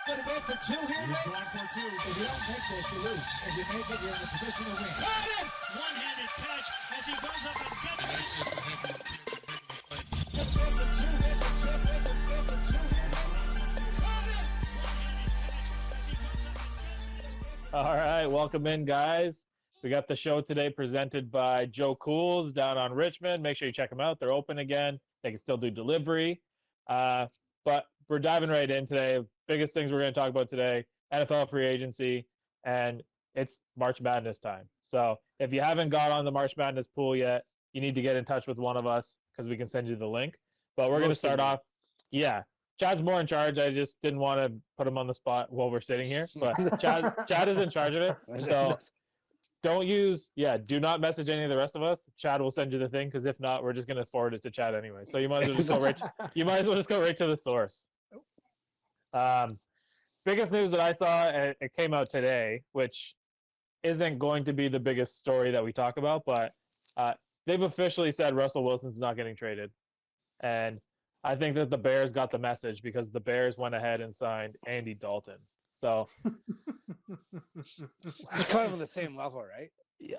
Gonna go for two here. He's going for two. If you don't make this, you lose. If you make it, you're in a position to win. Got him! One-handed catch as he goes up and gets it. That's just a heavy play. Gonna go for two here. Go for two here. Got him! One-handed catch as he goes up and gets it. All right, welcome in, guys. We got the show today presented by Joe Cools down on Richmond. Make sure you check them out. They're open again. They can still do delivery. But we're diving right in today. Biggest things we're going to talk about today, NFL free agency, and it's March Madness time. So if you haven't got on the March Madness pool yet, you need to get in touch with one of us because we can send you the link. But we're going to start off. Yeah, Chad's more in charge. I just didn't want to put him on the spot while we're sitting here. But Chad is in charge of it. So do not message any of the rest of us. Chad will send you the thing because if not, we're just going to forward it to Chad anyway. So you might as well just go right. You might as well just go right to the source. Biggest news that I saw, it came out today, which isn't going to be the biggest story that we talk about, but they've officially said Russell Wilson's not getting traded. And I think that the Bears got the message because the Bears went ahead and signed Andy Dalton. So It's kind of on the same level, right?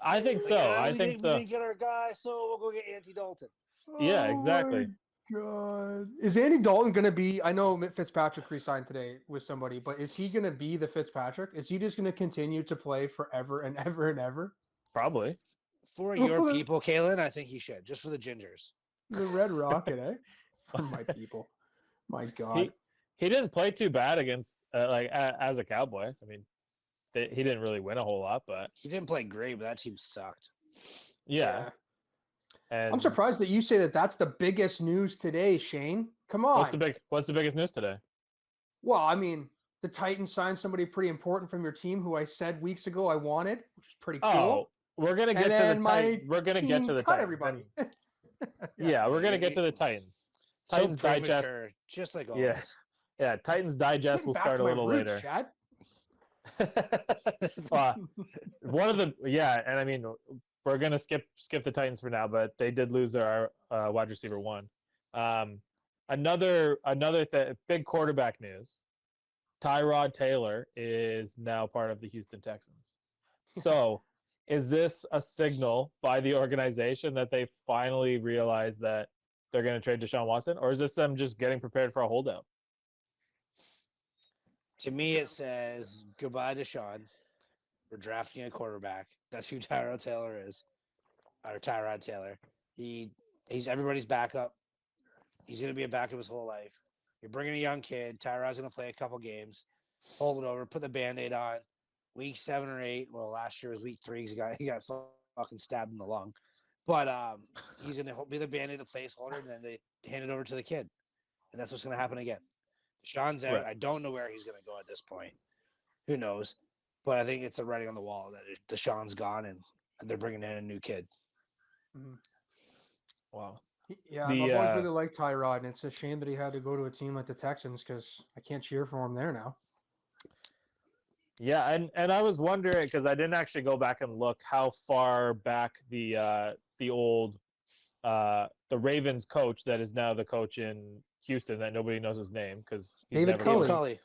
I think so. I think so. We get our guy, so we'll go get Andy Dalton. Yeah, exactly. God, is Andy Dalton going to be? I know Fitzpatrick re-signed today with somebody, but is he going to be the Fitzpatrick? Is he just going to continue to play forever and ever and ever? Probably. For your people, Kalen, I think he should, just for the Gingers. The Red Rocket, eh? For my people. My God. He didn't play too bad against as a Cowboy. I mean, he didn't really win a whole lot, but He didn't play great, but that team sucked. yeah. And I'm surprised that you say that that's the biggest news today, Shane. Come on. What's the biggest news today? Well, I mean, the Titans signed somebody pretty important from your team who I said weeks ago I wanted, which is pretty cool. Oh, we're gonna get to the Titans. We're gonna get to the cut Titans. everybody. Yeah, we're gonna get to the Titans. So Titans Digest. premature, just like always. Yeah. Yeah, Titans Digest will Back start to a my little roots, later. Chad. One of the and I mean we're gonna skip the Titans for now, but they did lose their wide receiver one. Another big quarterback news. Tyrod Taylor is now part of the Houston Texans. So, is this a signal by the organization that they finally realized that they're going to trade Deshaun Watson, or is this them just getting prepared for a holdout? To me, it says goodbye, Deshaun. We're drafting a quarterback. That's who Tyrod Taylor is. Or Tyrod Taylor. He's everybody's backup. He's going to be a backup his whole life. You're bringing a young kid. Tyrod's going to play a couple games. Hold it over. Put the Band-Aid on. Week 7 or 8. Well, last year was week 3 because he got fucking stabbed in the lung. But he's going to be the Band-Aid, the placeholder, and then they hand it over to the kid. And that's what's going to happen again. Deshaun's out. Right. I don't know where he's going to go at this point. Who knows? But I think it's a writing on the wall that Deshaun's gone and they're bringing in a new kid. Mm-hmm. Wow. Yeah, I've always really liked Tyrod, and it's a shame that he had to go to a team like the Texans because I can't cheer for him there now. Yeah, and I was wondering because I didn't actually go back and look how far back the old the Ravens coach that is now the coach in Houston that nobody knows his name because David Culley.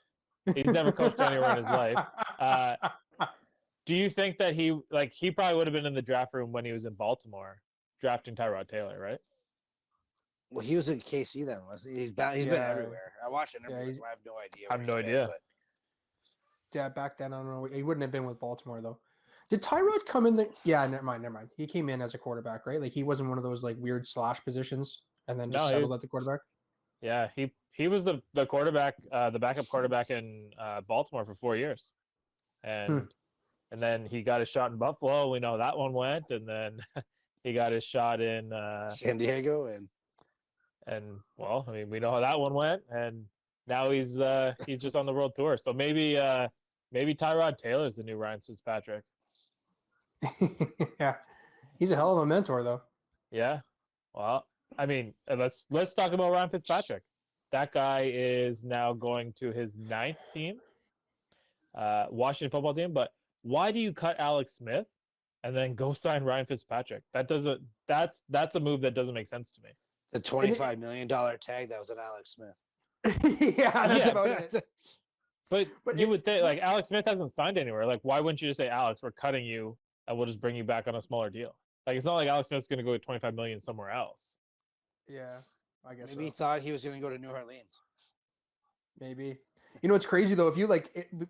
He's never coached anywhere in his life. Do you think that he probably would have been in the draft room when he was in Baltimore drafting Tyrod Taylor, right? Well, he was in KC then, wasn't he? He's been everywhere. I watched it everywhere. I have no idea. I have no idea. Yeah, back then, I don't know. He wouldn't have been with Baltimore, though. Did Tyrod come in there? Yeah, never mind. He came in as a quarterback, right? Like, he wasn't one of those, like, weird slash positions and then just settled at the quarterback? Yeah, he was the quarterback, the backup quarterback in Baltimore for 4 years. And then he got his shot in Buffalo. We know that one went. And then he got his shot in San Diego. And well, I mean, we know how that one went. And now he's just on the world tour. So maybe Tyrod Taylor's the new Ryan Fitzpatrick. Yeah, he's a hell of a mentor, though. Yeah, well, I mean, let's talk about Ryan Fitzpatrick. That guy is now going to his 9th team, Washington football team. But why do you cut Alex Smith and then go sign Ryan Fitzpatrick? That's a move that doesn't make sense to me. The $25 million tag that was at Alex Smith. Yeah, that's about it. But But you it- would think like Alex Smith hasn't signed anywhere. Like, why wouldn't you just say, Alex, we're cutting you and we'll just bring you back on a smaller deal? Like, it's not like Alex Smith's going to go with 25 million somewhere else. Yeah, I guess Maybe he so. thought he was going to go to New Orleans. Maybe. You know, it's crazy though. If you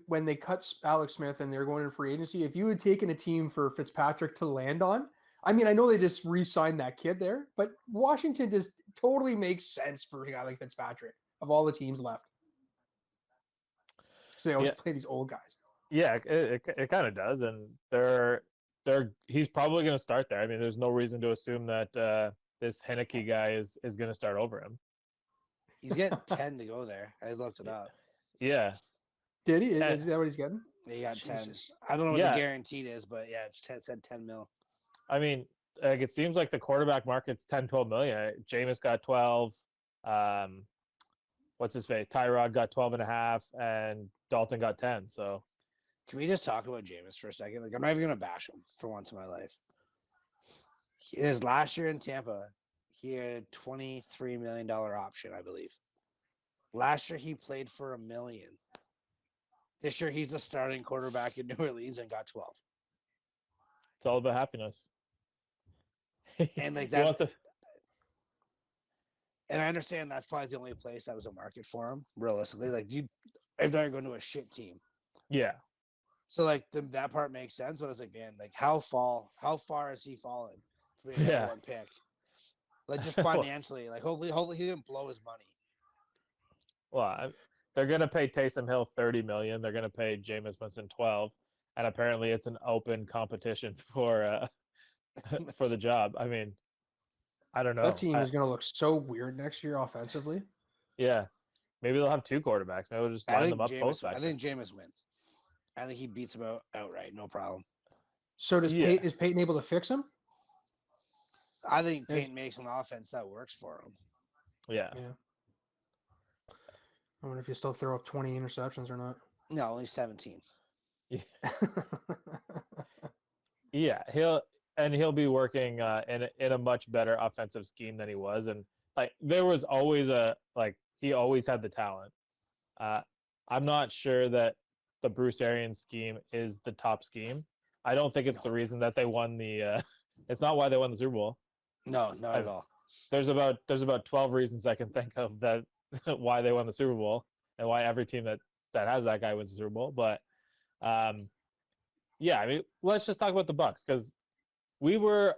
when they cut Alex Smith and they're going in free agency, if you had taken a team for Fitzpatrick to land on, I mean, I know they just re-signed that kid there, but Washington just totally makes sense for a guy like Fitzpatrick of all the teams left. So they always Yeah. play these old guys. Yeah, it kind of does, and he's probably going to start there. I mean, there's no reason to assume that this Heineke guy is going to start over him. He's getting 10 to go there. I looked it up. Yeah, Did he? Eh, Is that what he's getting? He got 10. Jesus. I don't know what Yeah. the guaranteed is, but yeah, it's 10, said 10 mil. I mean, like it seems like the quarterback market's 10, 12 million. Jameis got 12. What's his face? Tyrod got 12 and a half, and Dalton got 10. So Can we just talk about Jameis for a second? Like, I'm not even going to bash him for once in my life. His last year in Tampa, he had a $23 million option, I believe. Last year, he played for $1 million. This year, he's the starting quarterback in New Orleans and got 12. it's all about happiness. And like He that, wants to- and I understand that's probably the only place that was a market for him. Realistically, like if they're going to a shit team, yeah, so like that part makes sense. But it's like, man, like how far has he fallen to be a number Yeah. one pick? Like just financially, like hopefully he didn't blow his money. well, they're gonna pay Taysom Hill 30 million. They're gonna pay Jameis Winston 12, and apparently it's an open competition for for the job. I mean, I don't know. That team is going to look so weird next year offensively. Yeah, maybe they'll have two quarterbacks. Maybe we'll just line them up both back. I think Jameis wins. I think he beats him outright, no problem. So Yeah. is Peyton able to fix him? I think There's- Peyton makes an offense that works for him. Yeah. Yeah. I wonder if you still throw up 20 interceptions or not. No, only 17. Yeah, he'll be working in a much better offensive scheme than he was, and like there was always he always had the talent. I'm not sure that the Bruce Arians scheme is the top scheme. I don't think it's the reason that they won the. It's not why they won the Super Bowl. No, not at all. There's about 12 reasons I can think of that why they won the Super Bowl and why every team that has that guy wins the Super Bowl. But yeah, I mean, let's just talk about the Bucks because we were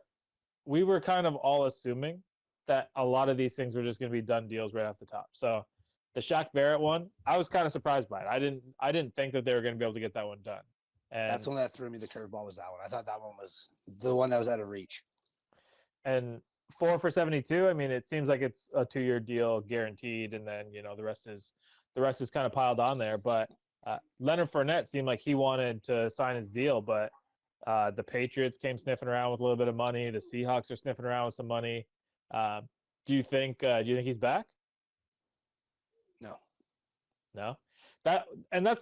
kind of all assuming that a lot of these things were just going to be done deals right off the top. So the Shaq Barrett one, I was kind of surprised by it. I didn't think that they were going to be able to get that one done. And That's the one that threw me the curveball was that one. I thought that one was the one that was out of reach. and 4 for 72. I mean, it seems like it's a 2-year deal guaranteed, and then the rest is kind of piled on there. But Leonard Fournette seemed like he wanted to sign his deal, but the Patriots came sniffing around with a little bit of money. The Seahawks are sniffing around with some money. Do you think he's back? No. No. That's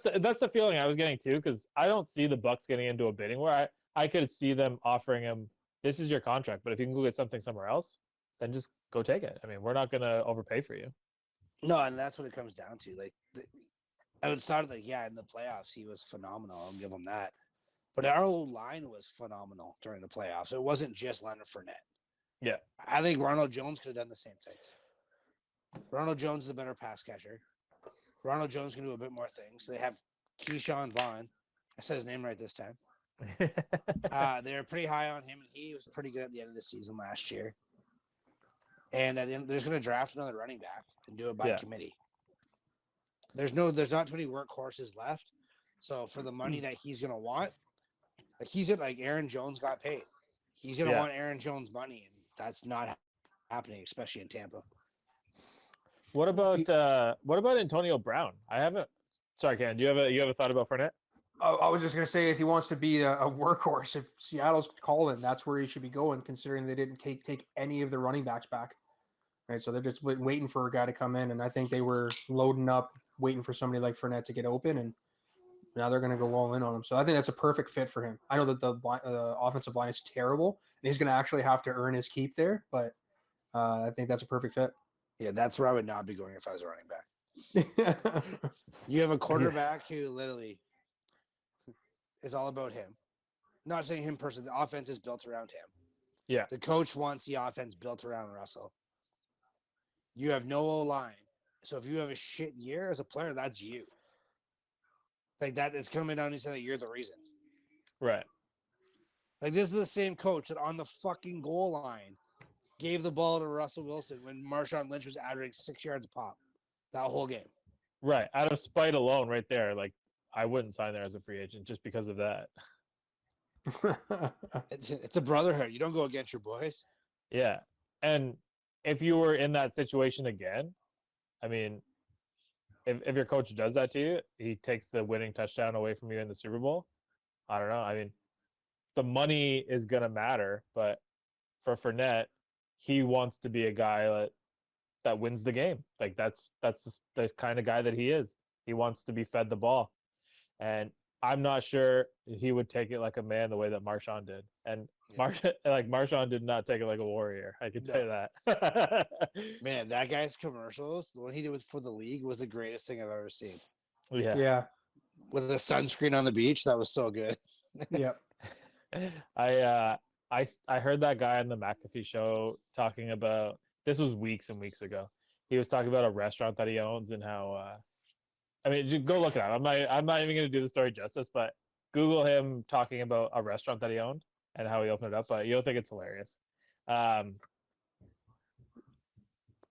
the feeling I was getting too, because I don't see the Bucks getting into a bidding war. I could see them offering him, this is your contract, but if you can go get something somewhere else, then just go take it. I mean, we're not gonna overpay for you. No, and that's what it comes down to. Like outside of in the playoffs, he was phenomenal. I'll give him that. But our old line was phenomenal during the playoffs. It wasn't just Leonard Fournette. Yeah. I think Ronald Jones could have done the same things. Ronald Jones is a better pass catcher. Ronald Jones can do a bit more things. They have Keyshawn Vaughn. I said his name right this time. They're pretty high on him, and he was pretty good at the end of the season last year. And at the end, they're just going to draft another running back and do it by committee. There's not too many workhorses left. So for the money that he's going to want, like Aaron Jones got paid. He's going to want Aaron Jones money, and that's not happening, especially in Tampa. What about Antonio Brown? I haven't. Sorry, Ken. Do you have a thought about Fournette? I was just going to say, if he wants to be a workhorse, if Seattle's calling, that's where he should be going, considering they didn't take any of the running backs back. Right, so they're just waiting for a guy to come in, and I think they were loading up, waiting for somebody like Fournette to get open, and now they're going to go all in on him. So I think that's a perfect fit for him. I know that the offensive line is terrible, and he's going to actually have to earn his keep there, but I think that's a perfect fit. Yeah, that's where I would not be going if I was a running back. You have a quarterback who literally is all about him. Not saying him personally. The offense is built around him. Yeah. The coach wants the offense built around Russell. You have no O-line. So if you have a shit year as a player, that's you. Like that, it's coming down to saying that you're the reason. Right. Like this is the same coach that on the fucking goal line gave the ball to Russell Wilson when Marshawn Lynch was averaging 6 yards a pop that whole game. Right. Out of spite alone, right there, like I wouldn't sign there as a free agent just because of that. It's a brotherhood. You don't go against your boys. Yeah. And if you were in that situation again, I mean, if your coach does that to you, he takes the winning touchdown away from you in the Super Bowl. I don't know. I mean, the money is gonna matter, but for Fournette, he wants to be a guy that wins the game. Like that's the kind of guy that he is. He wants to be fed the ball, and I'm not sure he would take it like a man the way that Marshawn did. And Marshawn did not take it like a warrior. I can tell you that. Man, that guy's commercials, the one he did for the league, was the greatest thing I've ever seen. Yeah. Yeah. With the sunscreen on the beach, that was so good. Yep. I heard that guy on the McAfee show talking about this was weeks and weeks ago. He was talking about a restaurant that he owns and how I mean just go look it up. I'm not even gonna do the story justice, but Google him talking about a restaurant that he owned and how he opened it up, but you'll think it's hilarious.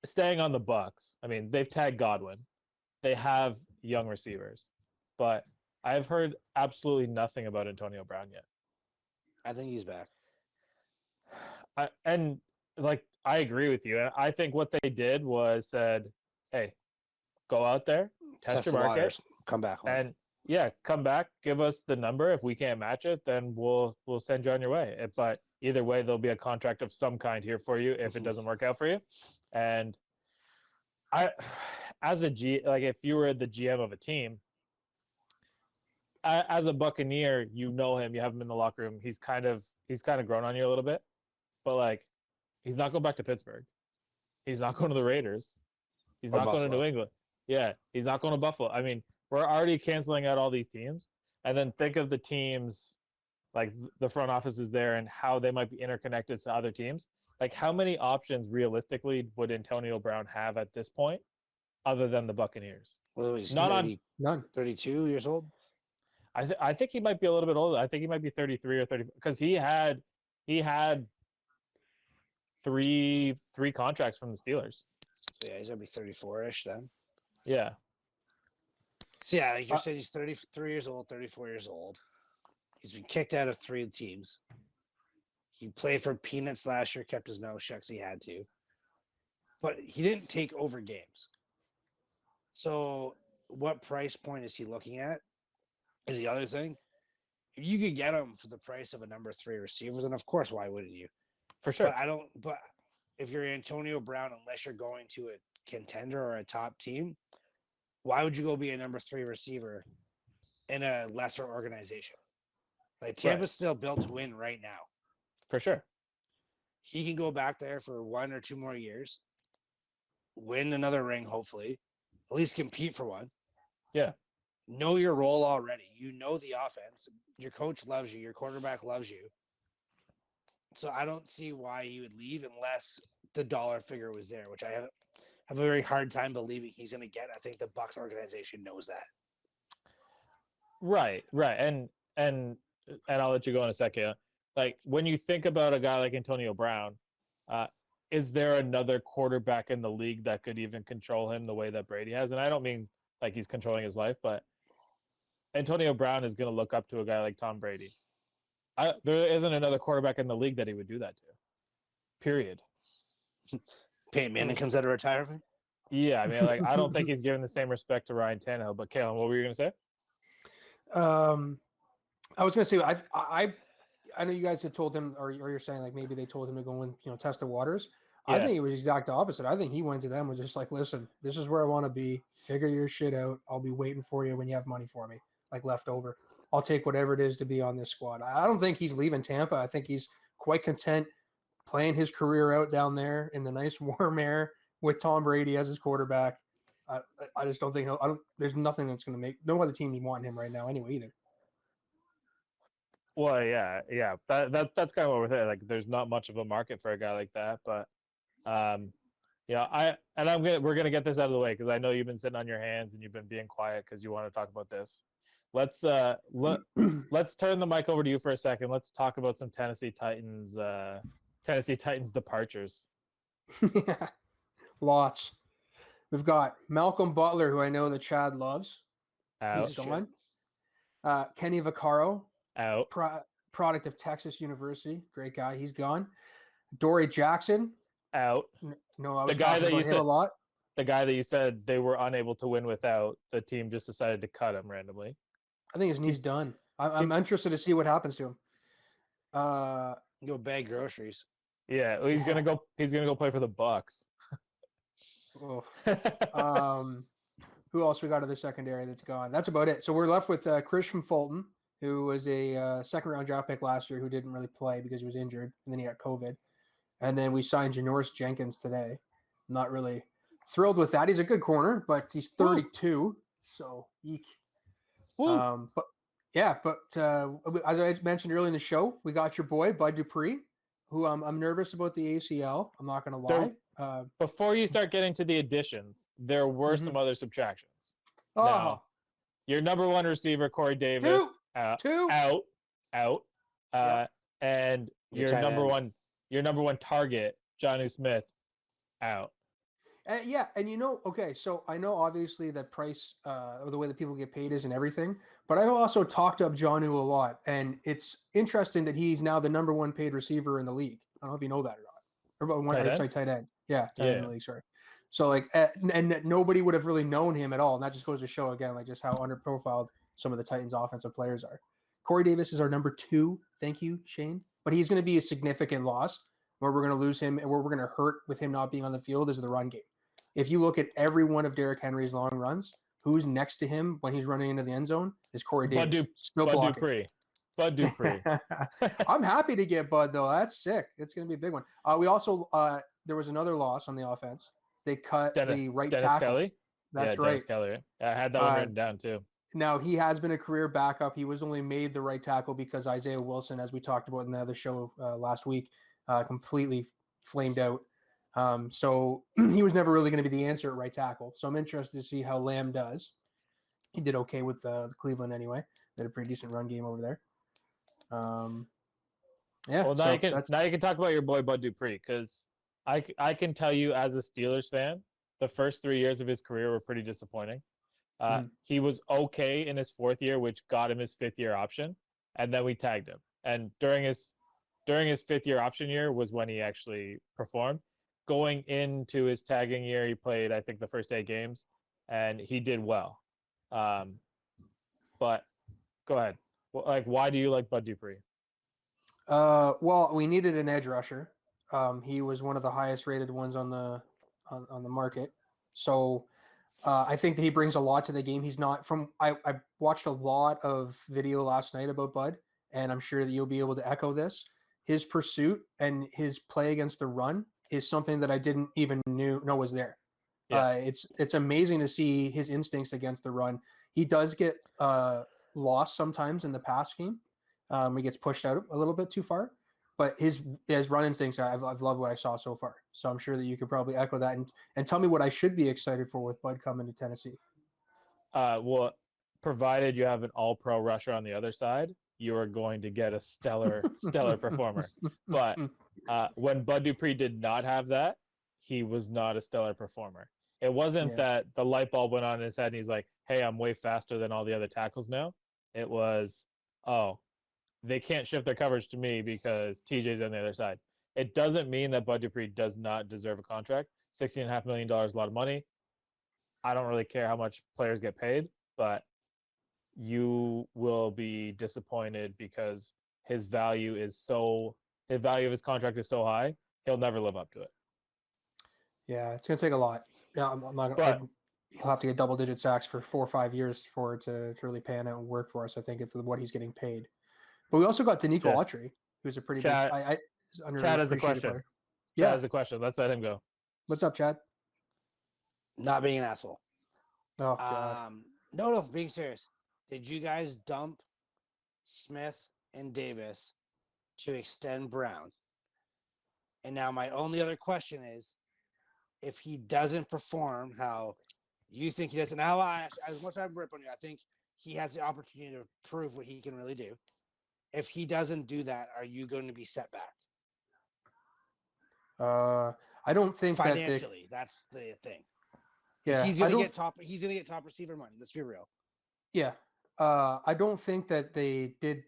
Staying on the Bucks, I mean, they've tagged Godwin. They have young receivers, but I've heard absolutely nothing about Antonio Brown yet. I think he's back. And like I agree with you. And I think what they did was said, "Hey, go out there, test your the market, waters, come back home." and yeah, come back, give us the number. If we can't match it, then we'll send you on your way. But either way, there'll be a contract of some kind here for you if it doesn't work out for you. And I, as a like if you were the GM of a team, as a Buccaneer, you know him, you have him in the locker room. He's kind of grown on you a little bit, but like he's not going back to Pittsburgh. He's not going to the Raiders. He's Or not going to Buffalo. New England. Yeah, he's not going to Buffalo. I mean, we're already canceling out all these teams, and then think of the teams like the front office is there and how they might be interconnected to other teams. Like, how many options realistically would Antonio Brown have at this point, other than the Buccaneers? Well, he's Not 30, None. 32 years old. I think he might be a little bit older. I think he might be 33 or 30 because he had three contracts from the Steelers. So yeah, he's gonna be 34-ish then. Yeah. So yeah, like you're saying, he's 33 years old, 34 years old. He's been kicked out of 3 teams. He played for peanuts last year, kept his mouth shut 'cause he had to. But he didn't take over games. So what price point is he looking at? Is the other thing. If you could get him for the price of a number 3 receiver, then of course, why wouldn't you? For sure. But if you're Antonio Brown, unless you're going to a contender or a top team, why would you go be a number 3 receiver in a lesser organization? Like Tampa's still built to win right now. For sure. He can go back there for 1 or 2 more years, win another ring, hopefully, at least compete for one. Yeah. Know your role already. You know the offense. Your coach loves you. Your quarterback loves you. So I don't see why he would leave unless the dollar figure was there, which I have a very hard time believing he's going to get. I think the Bucs organization knows that. Right. And I'll let you go in a second. Like when you think about a guy like Antonio Brown, is there another quarterback in the league that could even control him the way that Brady has? And I don't mean like he's controlling his life, but Antonio Brown is going to look up to a guy like Tom Brady. There isn't another quarterback in the league that he would do that to. Period. Peyton Manning comes out of retirement. Yeah, I mean, like I don't think he's given the same respect to Ryan Tannehill. But Kalen, what were you going to say? I was going to say I know you guys had told him, or you're saying like maybe they told him to go and test the waters. Yeah. I think it was the exact opposite. I think he went to them and was just like, listen, this is where I want to be. Figure your shit out. I'll be waiting for you when you have money for me, like left over. I'll take whatever it is to be on this squad. I don't think he's leaving Tampa. I think he's quite content playing his career out down there in the nice warm air with Tom Brady as his quarterback. I just don't think I don't. There's nothing that's going to make no other team want him right now anyway either. Well, yeah. That's kind of what we're saying. Like, there's not much of a market for a guy like that. But, we're gonna get this out of the way because I know you've been sitting on your hands and you've been being quiet because you want to talk about this. Let's turn the mic over to you for a second. Let's talk about some Tennessee Titans departures. Yeah, lots. We've got Malcolm Butler, who I know that Chad loves. Out. He's gone. Kenny Vaccaro, Out. product of Texas University, great guy. He's gone. Dory Jackson. Out. No, I was talking about him a lot. The guy that you said they were unable to win without, the team just decided to cut him randomly. I think his knee's done. I'm interested to see what happens to him. Go bag groceries. Yeah, well, he's gonna go. He's gonna go play for the Bucks. Who else we got in the secondary that's gone? That's about it. So we're left with Christian Fulton, who was a second-round draft pick last year, who didn't really play because he was injured, and then he got COVID. And then we signed Janoris Jenkins today. Not really thrilled with that. He's a good corner, but he's 32, so eek. But as I mentioned earlier in the show, we got your boy Bud Dupree, who I'm nervous about the ACL. I'm not going to lie. Before you start getting to the additions, there were some other subtractions. Now, your number one receiver, Corey Davis, out. And your number one target, Jonnu Smith, out. So I know obviously that price or the way that people get paid isn't everything, but I've also talked up Jonnu a lot, and it's interesting that he's now the number one paid receiver in the league. I don't know if you know that or not. Tight end. Yeah, tight end in the league. Sorry. So and nobody would have really known him at all, and that just goes to show again, like just how underprofiled some of the Titans' offensive players are. Corey Davis is our number 2. Thank you, Shane. But he's going to be a significant loss. Where we're going to lose him and where we're going to hurt with him not being on the field is the run game. If you look at every one of Derrick Henry's long runs, who's next to him when he's running into the end zone is Corey Davis. Bud Dupree. I'm happy to get Bud, though. That's sick. It's going to be a big one. We also there was another loss on the offense. They cut the right Dennis tackle. Kelly? That's right. Dennis Kelly. I had that one written down, too. Now, he has been a career backup. He was only made the right tackle because Isaiah Wilson, as we talked about in the other show last week, completely flamed out. So he was never really going to be the answer at right tackle. So I'm interested to see how Lamb does. He did okay with the Cleveland anyway. They had a pretty decent run game over there. Well, now you can talk about your boy Bud Dupree, because I can tell you as a Steelers fan, the first 3 years of his career were pretty disappointing. He was okay in his 4th year, which got him his 5th year option, and then we tagged him. And during his 5th year option year was when he actually performed. Going into his tagging year, he played, I think, the first 8 games, and he did well. But go ahead. Why do you like Bud Dupree? Well, we needed an edge rusher. He was one of the highest rated ones on the market. So I think that he brings a lot to the game. He's not I watched a lot of video last night about Bud, and I'm sure that you'll be able to echo this. His pursuit and his play against the run is something that I didn't even know was there. Yeah. It's amazing to see his instincts against the run. He does get lost sometimes in the pass game. He gets pushed out a little bit too far, but his run instincts, I've loved what I saw so far. So I'm sure that you could probably echo that and tell me what I should be excited for with Bud coming to Tennessee. Well, provided you have an all-pro rusher on the other side, you are going to get a stellar performer. But when Bud Dupree did not have that, he was not a stellar performer. It wasn't that the light bulb went on in his head and he's like, hey, I'm way faster than all the other tackles now. It was, they can't shift their coverage to me because TJ's on the other side. It doesn't mean that Bud Dupree does not deserve a contract. $16.5 million is a lot of money. I don't really care how much players get paid, but you will be disappointed because his value of his contract is so high, he'll never live up to it. Yeah, it's going to take a lot. Yeah, I'm not going to. He'll have to get double-digit sacks for 4 or 5 years for it to really pan out and work for us, I think, for what he's getting paid. But we also got Danico Autry, who's a pretty big Chad has a question. Player. Chad has a question. Let's let him go. What's up, Chad? Not being an asshole. Oh god. No, being serious. Did you guys dump Smith and Davis to extend Brown? And now my only other question is, if he doesn't perform how you think he does, and how as much as I rip on you, I think he has the opportunity to prove what he can really do. If he doesn't do that, are you going to be set back I don't think financially? That's the thing. Yeah, He's gonna get top. He's gonna get top receiver money. Let's be real. Yeah, I don't think that they did.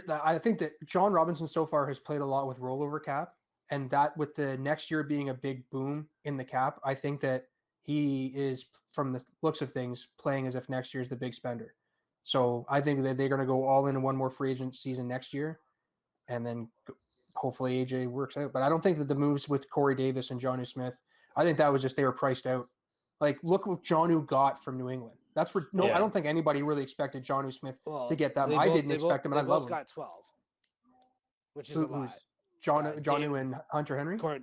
I think that John Robinson so far has played a lot with rollover cap, and that with the next year being a big boom in the cap, I think that he is, from the looks of things, playing as if next year is the big spender. So I think that they're going to go all in one more free agent season next year, and then hopefully AJ works out. But I don't think that the moves with Corey Davis and Jonnu Smith, I think that was just they were priced out. Like, look what Jonnu got from New England. That's where I don't think anybody really expected Jonnu Smith to get them. I didn't expect him, and I love him. They both got 12, which is a lot. Jonnu and Hunter Henry? Davis.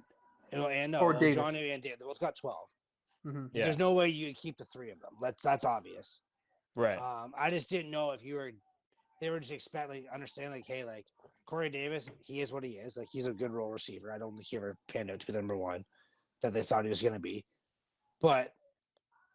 Jonnu and Davis. They both got 12. Mm-hmm. Yeah. There's no way you keep the three of them. That's obvious. Right. I just didn't know if they were just understand hey, like Corey Davis, he is what he is. Like, he's a good role receiver. I don't think he ever panned out to be the number one that they thought he was going to be. But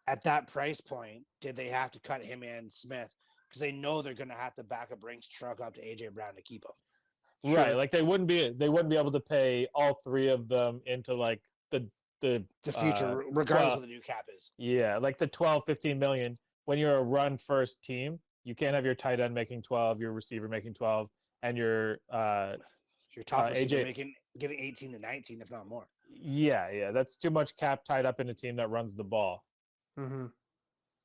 at that price point, did they have to cut him and Smith? Because they know they're going to have to back a Brinks truck up to AJ Brown to keep him. Right. Like they wouldn't be able to pay all three of them into like the future, regardless of what the new cap is. Yeah, like the 12, 15 million. When you're a run first team, you can't have your tight end making 12, your receiver making 12, and your top receiver getting 18 to 19, if not more. Yeah, that's too much cap tied up in a team that runs the ball. Mm-hmm.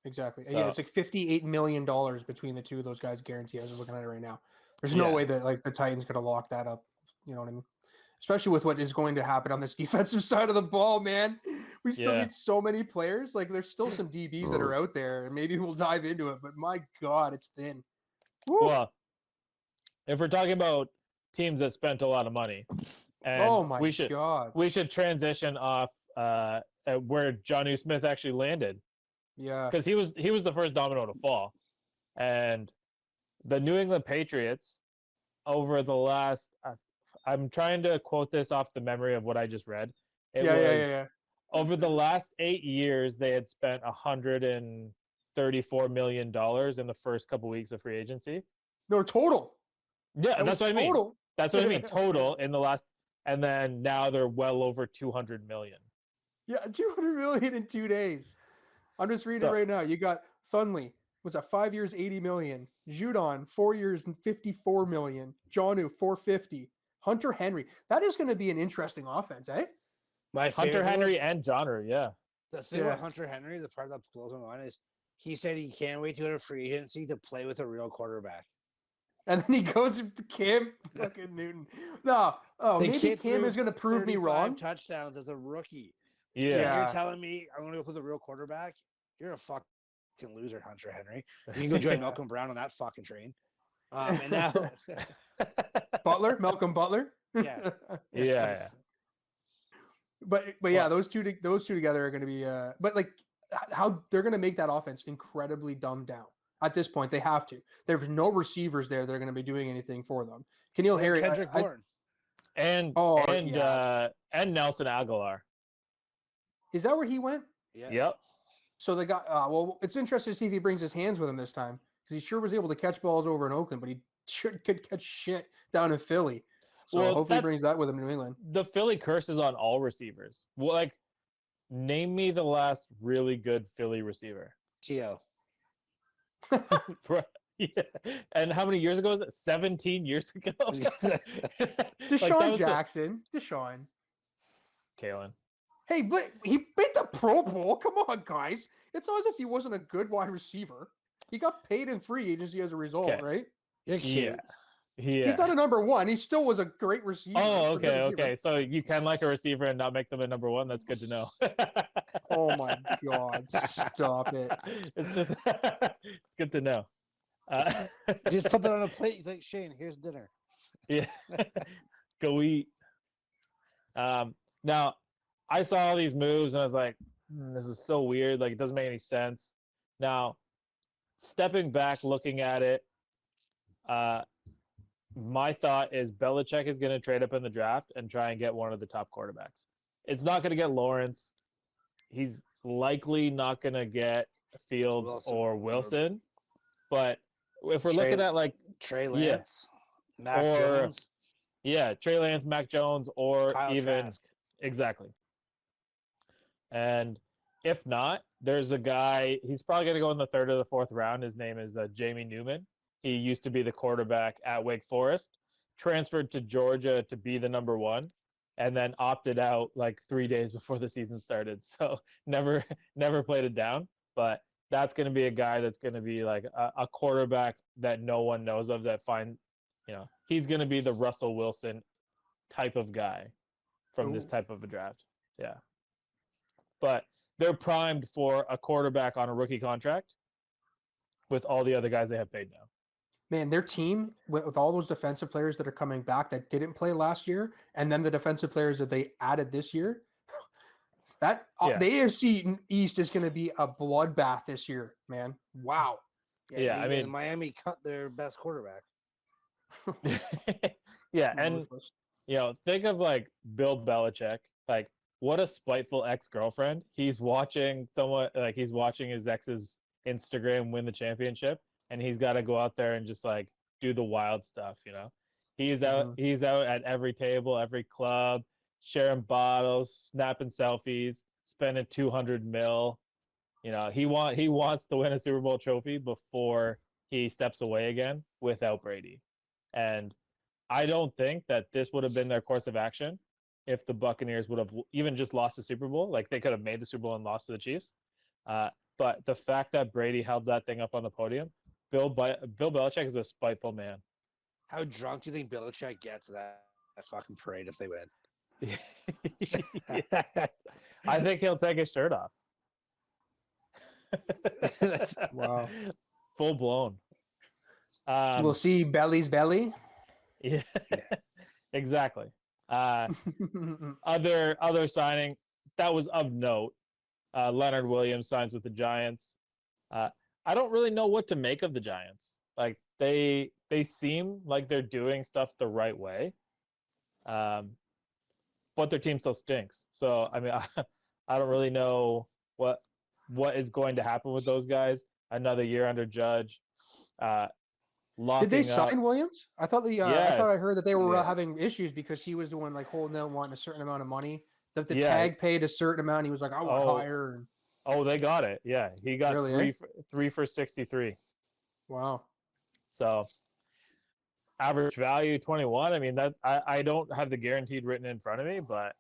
Exactly. So, yeah, it's like $58 million between the two of those guys guaranteed. I was just looking at it right now. There's no way that like the Titans could have locked that up. You know what I mean? Especially with what is going to happen on this defensive side of the ball, man. We still need so many players. Like, there's still some DBs that are out there, and maybe we'll dive into it. But my God, it's thin. Woo! Well, if we're talking about teams that spent a lot of money, and we should transition off where Jonnu Smith actually landed. Yeah, because he was the first domino to fall, and the New England Patriots over the last. I'm trying to quote this off the memory of what I just read. Over the last 8 years, they had spent $134 million in the first couple weeks of free agency. No, total. Yeah, that's what I mean. That's what I mean. Total in the last, and then now they're well over 200 million. Yeah, 200 million in 2 days. I'm just reading it right now. You got Thunley, was that 5 years, 80 million. Judon, 4 years and 54 million. Jonnu, 450. Hunter Henry. That is going to be an interesting offense, eh? Hunter Henry and Jonnu, yeah. The thing about Hunter Henry, the part that blows my mind is he said he can't wait to go to free agency to play with a real quarterback. And then he goes to Cam fucking Newton. No, maybe Cam is going to prove me wrong. Touchdowns as a rookie. Yeah. You're telling me I'm going to go with a real quarterback? You're a fucking loser, Hunter Henry. You can go join Malcolm Brown on that fucking train. And now Malcolm Butler. Yeah. But yeah, those two together are going to be. But like, how they're going to make that offense incredibly dumbed down. At this point, they have to. There's no receivers there that are going to be doing anything for them. Kenil Harry, Kendrick Bourne, and Nelson Aguilar. Is that where he went? Yeah. Yep. So they got. Well, it's interesting to see if he brings his hands with him this time, because he sure was able to catch balls over in Oakland, but he could catch shit down in Philly. So hopefully he brings that with him to New England. The Philly curse is on all receivers. Well, like, name me the last really good Philly receiver. T.O. Yeah. And how many years ago was it? 17 years ago? Deshaun Jackson. Deshaun. Kalen. Hey, but he made the Pro Bowl. Come on, guys. It's not as if he wasn't a good wide receiver. He got paid in free agency as a result, right? You're cute. Yeah. He's not a number one. He still was a great receiver. Oh, okay. So you can like a receiver and not make them a number one. That's good to know. Oh my God! Stop it. It's good to know. Just put that on a plate. He's like, Shane, here's dinner. Yeah. Go eat. Now, I saw all these moves and I was like, This is so weird. Like, it doesn't make any sense. Now, stepping back, looking at it, uh, my thought is Belichick is going to trade up in the draft and try and get one of the top quarterbacks. It's not going to get Lawrence. He's likely not going to get Fields or Wilson. But if we're looking at like Trey yeah, Lance, Mac or Jones, yeah, Trey Lance, Mac Jones, or Kyle even Trask. exactly. And if not, there's a guy. He's probably going to go in the third or the fourth round. His name is Jamie Newman. He used to be the quarterback at Wake Forest, transferred to Georgia to be the number one, and then opted out like 3 days before the season started. So never played it down. But that's going to be a guy that's going to be like a quarterback that no one knows of that he's going to be the Russell Wilson type of guy from this Ooh. type of a draft. Yeah. But they're primed for a quarterback on a rookie contract with all the other guys they have paid now. Man, their team with all those defensive players that are coming back that didn't play last year, and then the defensive players that they added this year, that Yeah. the AFC East is going to be a bloodbath this year, man. Wow. Yeah, I mean, Miami cut their best quarterback. yeah, and think of like Bill Belichick, like what a spiteful ex-girlfriend. He's watching his ex's Instagram win the championship, and he's got to go out there and just like do the wild stuff, He's out at every table, every club, sharing bottles, snapping selfies, spending 200 mil. He wants to win a Super Bowl trophy before he steps away again without Brady. And I don't think that this would have been their course of action if the Buccaneers would have even just lost the Super Bowl. Like they could have made the Super Bowl and lost to the Chiefs. But the fact that Brady held that thing up on the podium, Bill Belichick is a spiteful man. How drunk do you think Belichick gets that fucking parade if they win? I think he'll take his shirt off. Wow. Full blown. We'll see Belly's belly. Yeah. Exactly. Other signing that was of note. Leonard Williams signs with the Giants. I don't really know what to make of the Giants. Like they seem like they're doing stuff the right way, but their team still stinks. So I mean, I don't really know what is going to happen with those guys. Another year under Judge. Did they sign up. Williams? I thought Yes. I thought I heard that they were having issues because he was the one like holding out, wanting a certain amount of money. That the tag paid a certain amount. He was like, I want higher. Oh, they got it. Yeah, he got really, three for 63. Wow. So average value 21. I mean that I don't have the guaranteed written in front of me, but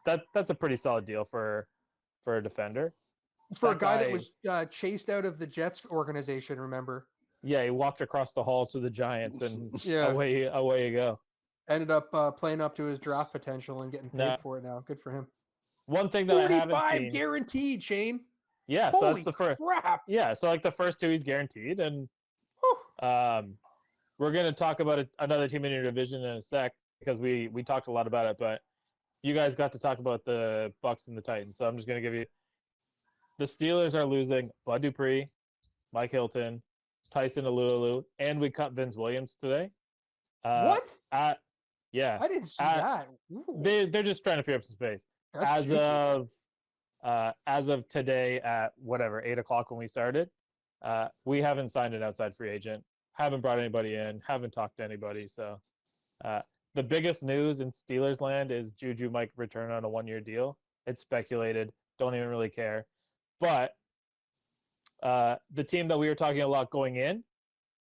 that's a pretty solid deal for a defender. For a guy that was chased out of the Jets organization, remember? Yeah, he walked across the hall to the Giants, and away you go. Ended up playing up to his draft potential and getting paid for it now. Good for him. One thing that 45 I haven't seen, guaranteed, Shane. Yeah, Holy so that's the first. Crap. Yeah, so like the first two he's guaranteed, and we're going to talk about another team in your division in a sec because we talked a lot about it, but you guys got to talk about the Bucs and the Titans, so I'm just going to give you. The Steelers are losing Bud Dupree, Mike Hilton, Tyson Alualu, and we cut Vince Williams today. What? Yeah. I didn't see that. They're just trying to free up some space. That's as of today at 8:00 when we started, we haven't signed an outside free agent, haven't brought anybody in, haven't talked to anybody. So the biggest news in Steelers land is Juju might return on a 1-year deal. It's speculated. Don't even really care. But the team that we were talking a lot going in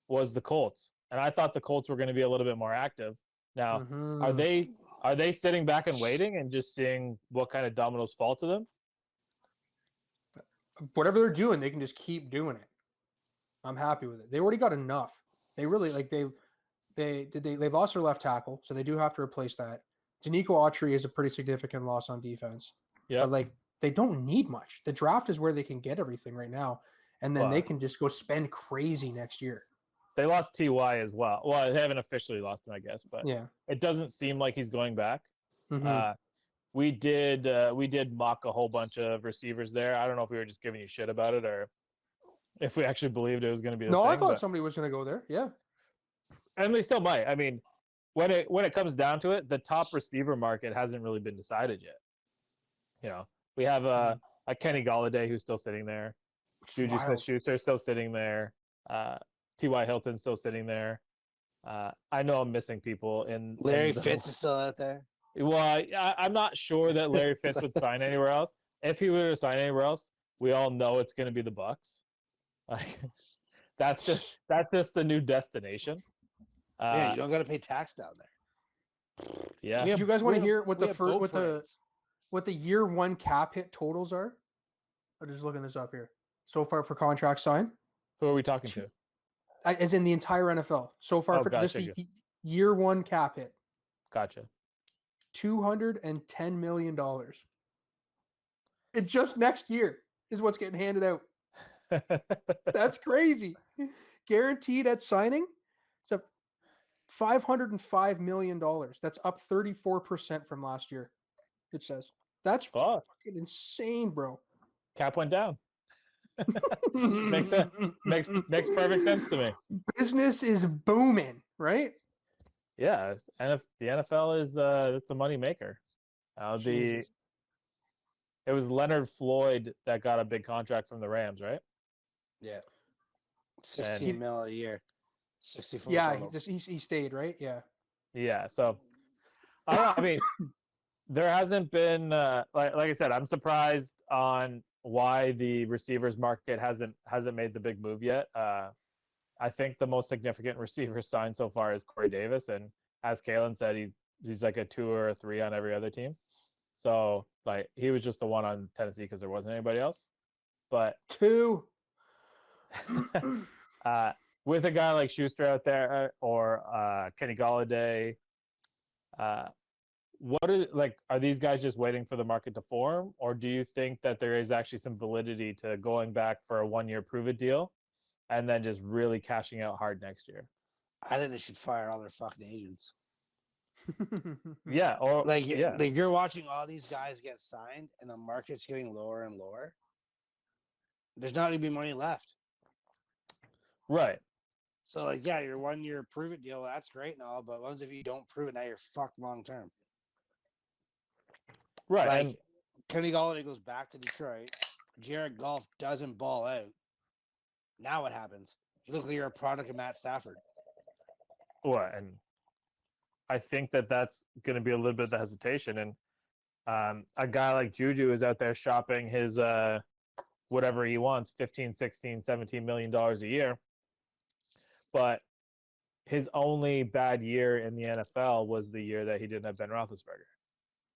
was the Colts. And I thought the Colts were going to be a little bit more active. Now, are they sitting back and waiting and just seeing what kind of dominoes fall to them? Whatever they're doing, they can just keep doing it. I'm happy with it. They already got enough. They really they lost their left tackle, so they do have to replace that. Danico Autry is a pretty significant loss on defense. Yeah. But they don't need much. The draft is where they can get everything right now, and then they can just go spend crazy next year. They lost Ty as well. Well, they haven't officially lost him, I guess, but it doesn't seem like he's going back. Mm-hmm. we did mock a whole bunch of receivers there. I don't know if we were just giving you shit about it or if we actually believed it was going to be the No, thing. I thought But, somebody was going to go there. Yeah. and they still might. I mean, when it comes down to it, the top receiver market hasn't really been decided yet. You know, we have a Kenny Galladay who's still sitting there. Juju Smith-Schuster still sitting there. T.Y. Hilton still sitting there. I know I'm missing people in Larry Fitz is still out there. Well, I'm not sure that Larry Fitz would sign anywhere else. If he were to sign anywhere else, we all know it's going to be the Bucks. Like, that's just the new destination. Yeah, you don't got to pay tax down there. Yeah. Do you guys want to hear what we the have first boat what the year one cap hit totals are? I'm just looking this up here. So far for contract sign, Who are we talking to? as in the entire NFL. So far Oh, for just gotcha. the year one cap hit, Gotcha. $210 million. It just next year is what's getting handed out. That's crazy. Guaranteed at signing, it's $505 million. That's up 34% from last year. It says that's Oh, fucking insane, bro. cap went down. Makes sense. Makes perfect sense to me. Business is booming, right? Yeah, and if the NFL is it's a money maker. Jesus. It was Leonard Floyd that got a big contract from the Rams, right? Yeah. 16 mil a year. 64 Yeah, total. he stayed, right? Yeah. Yeah, so I don't know. I mean, there hasn't been like I said, I'm surprised on why the receivers market hasn't made the big move yet. I think the most significant receiver signed so far is Corey Davis, and as Kalen said, he's like a 2 or a 3 on every other team. So like he was just the one on Tennessee because there wasn't anybody else. But 2. With a guy like Schuster out there or Kenny Galladay, are these guys just waiting for the market to form, or do you think that there is actually some validity to going back for a 1-year prove it deal and then just really cashing out hard next year? I think they should fire all their fucking agents. Yeah, or like you're watching all these guys get signed and the market's getting lower and lower. There's not gonna be money left. Right. So like, yeah, your 1-year prove it deal, that's great and all, but what if you don't prove it, now you're fucked long term. Right. Like And Kenny Galladay goes back to Detroit. Jared Goff doesn't ball out. Now what happens? You look like you're a product of Matt Stafford. what? And I think that that's going to be a little bit of the hesitation. And a guy like Juju is out there shopping his whatever he wants, 15, 16, 17 million dollars a year. But his only bad year in the NFL was the year that he didn't have Ben Roethlisberger.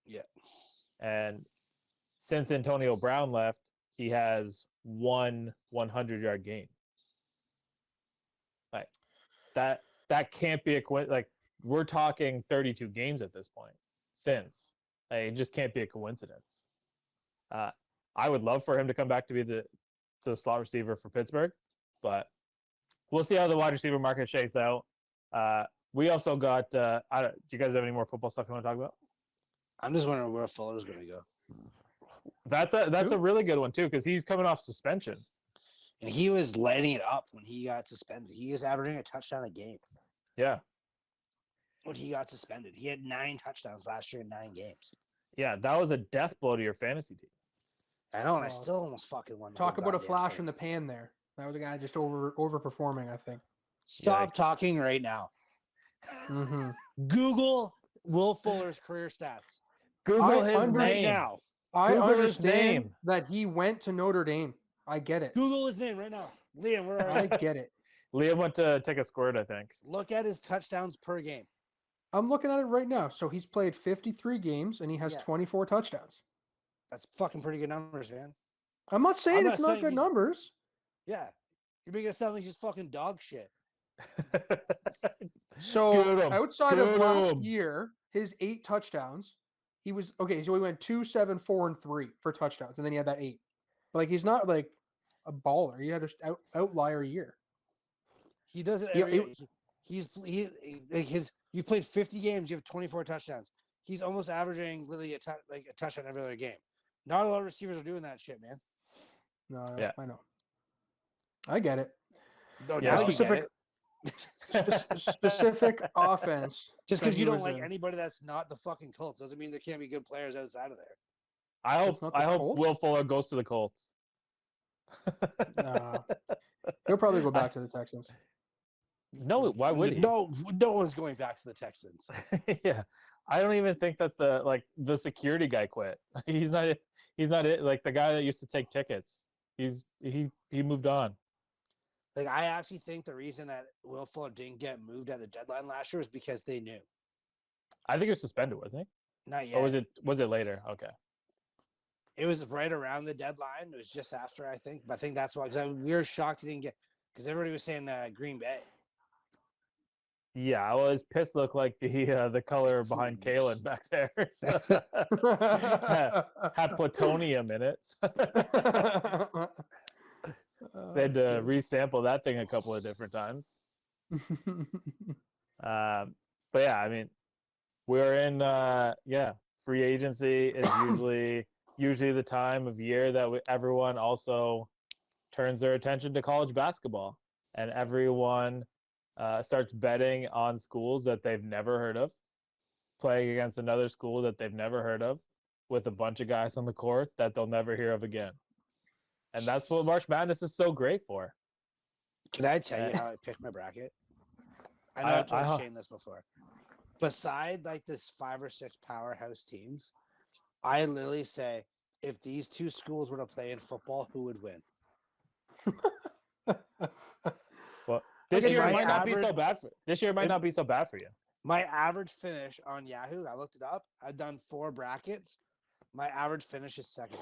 Yeah. And since Antonio Brown left, he has one 100-yard game. Like that can't be like we're talking 32 games at this point. Since it just can't be a coincidence. I would love for him to come back to be the slot receiver for Pittsburgh, but we'll see how the wide receiver market shakes out. We also got. Do you guys have any more football stuff you want to talk about? I'm just wondering where Fuller's going to go. That's a really good one too because he's coming off suspension. And he was lighting it up when he got suspended. He was averaging a touchdown a game. Yeah. When he got suspended, he had 9 touchdowns last year in 9 games. Yeah, that was a death blow to your fantasy team. I know, and I still almost fucking won. Talk about a flash in the pan there. That was a guy just overperforming, I think. Stop talking right now. Mm-hmm. Google Will Fuller's career stats. Google his name right now. I Google understand that he went to Notre Dame. I get it. Google his name right now. Liam, where are you? I get it. Liam went to take a squirt, I think. Look at his touchdowns per game. I'm looking at it right now. So he's played 53 games and he has 24 touchdowns. That's fucking pretty good numbers, man. I'm not saying I'm it's not good numbers. Yeah. You're making it sound like he's fucking dog shit. So outside of last year, his 8 touchdowns, he was okay. So he went 2, 7, 4, and 3 for touchdowns, and then he had that 8. But like he's not like a baller. He had an outlier year. He does it. You've played 50 games. You have 24 touchdowns. he's almost averaging literally a touchdown every other game. Not a lot of receivers are doing that shit, man. No, Yeah. I know. I get it. No, Yeah, now specific- you get it. Specific offense. Just that because he you don't was like in. anybody that's not the fucking Colts doesn't mean there can't be good players outside of there. I It's hope not the I hope Colts? Will Fuller goes to the Colts. Nah. He'll probably go back to the Texans. No, why would he? No one's going back to the Texans. Yeah, I don't even think that the security guy quit. He's not it. Like the guy that used to take tickets. He moved on. Like I actually think the reason that Will Fuller didn't get moved at the deadline last year was because they knew. I think he was suspended, wasn't he? Not yet. Or was it later? Okay. It was right around the deadline. It was just after, I think. But I think that's why. Because we were shocked he didn't get. Because everybody was saying Green Bay. Yeah, well, his piss looked like the color behind Kalen back there. So, had plutonium in it. They had to resample that thing a couple of different times. But yeah, I mean, we're in free agency is usually the time of year that everyone also turns their attention to college basketball, and everyone starts betting on schools that they've never heard of, playing against another school that they've never heard of, with a bunch of guys on the court that they'll never hear of again. And that's what March Madness is so great for. Can I tell you how I picked my bracket? I know I've told Shane this before. Beside like this 5 or 6 powerhouse teams, I literally say, if these two schools were to play in football, who would win? Well, this year my might not be average- so bad for this year might not be so bad for you. My average finish on Yahoo, I looked it up. I've done 4 brackets. My average finish is second.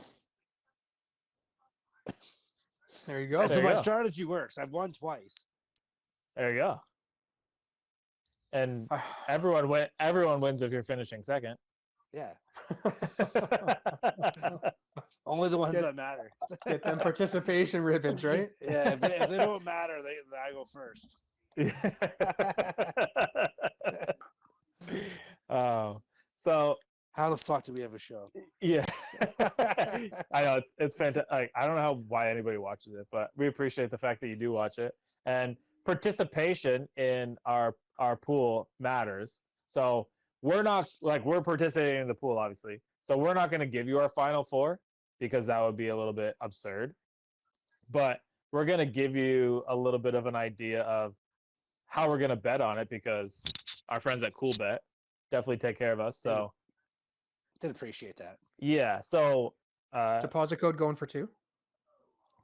There you go. That's There how you my go. strategy works. I've won twice. There you go. And everyone wins if you're finishing second. Yeah. Only the ones Get- that matter. Get them participation ribbons, right? Yeah, if they don't matter, I go first. Oh, so How the fuck do we have a show? yeah, I know it's fantastic. Like, I don't know why anybody watches it, but we appreciate the fact that you do watch it. And participation in our pool matters. So we're participating in the pool, obviously. So we're not going to give you our final 4 because that would be a little bit absurd. But we're going to give you a little bit of an idea of how we're going to bet on it, because our friends at Cool Bet definitely take care of us. So Did appreciate that. yeah, so Deposit code going for 2.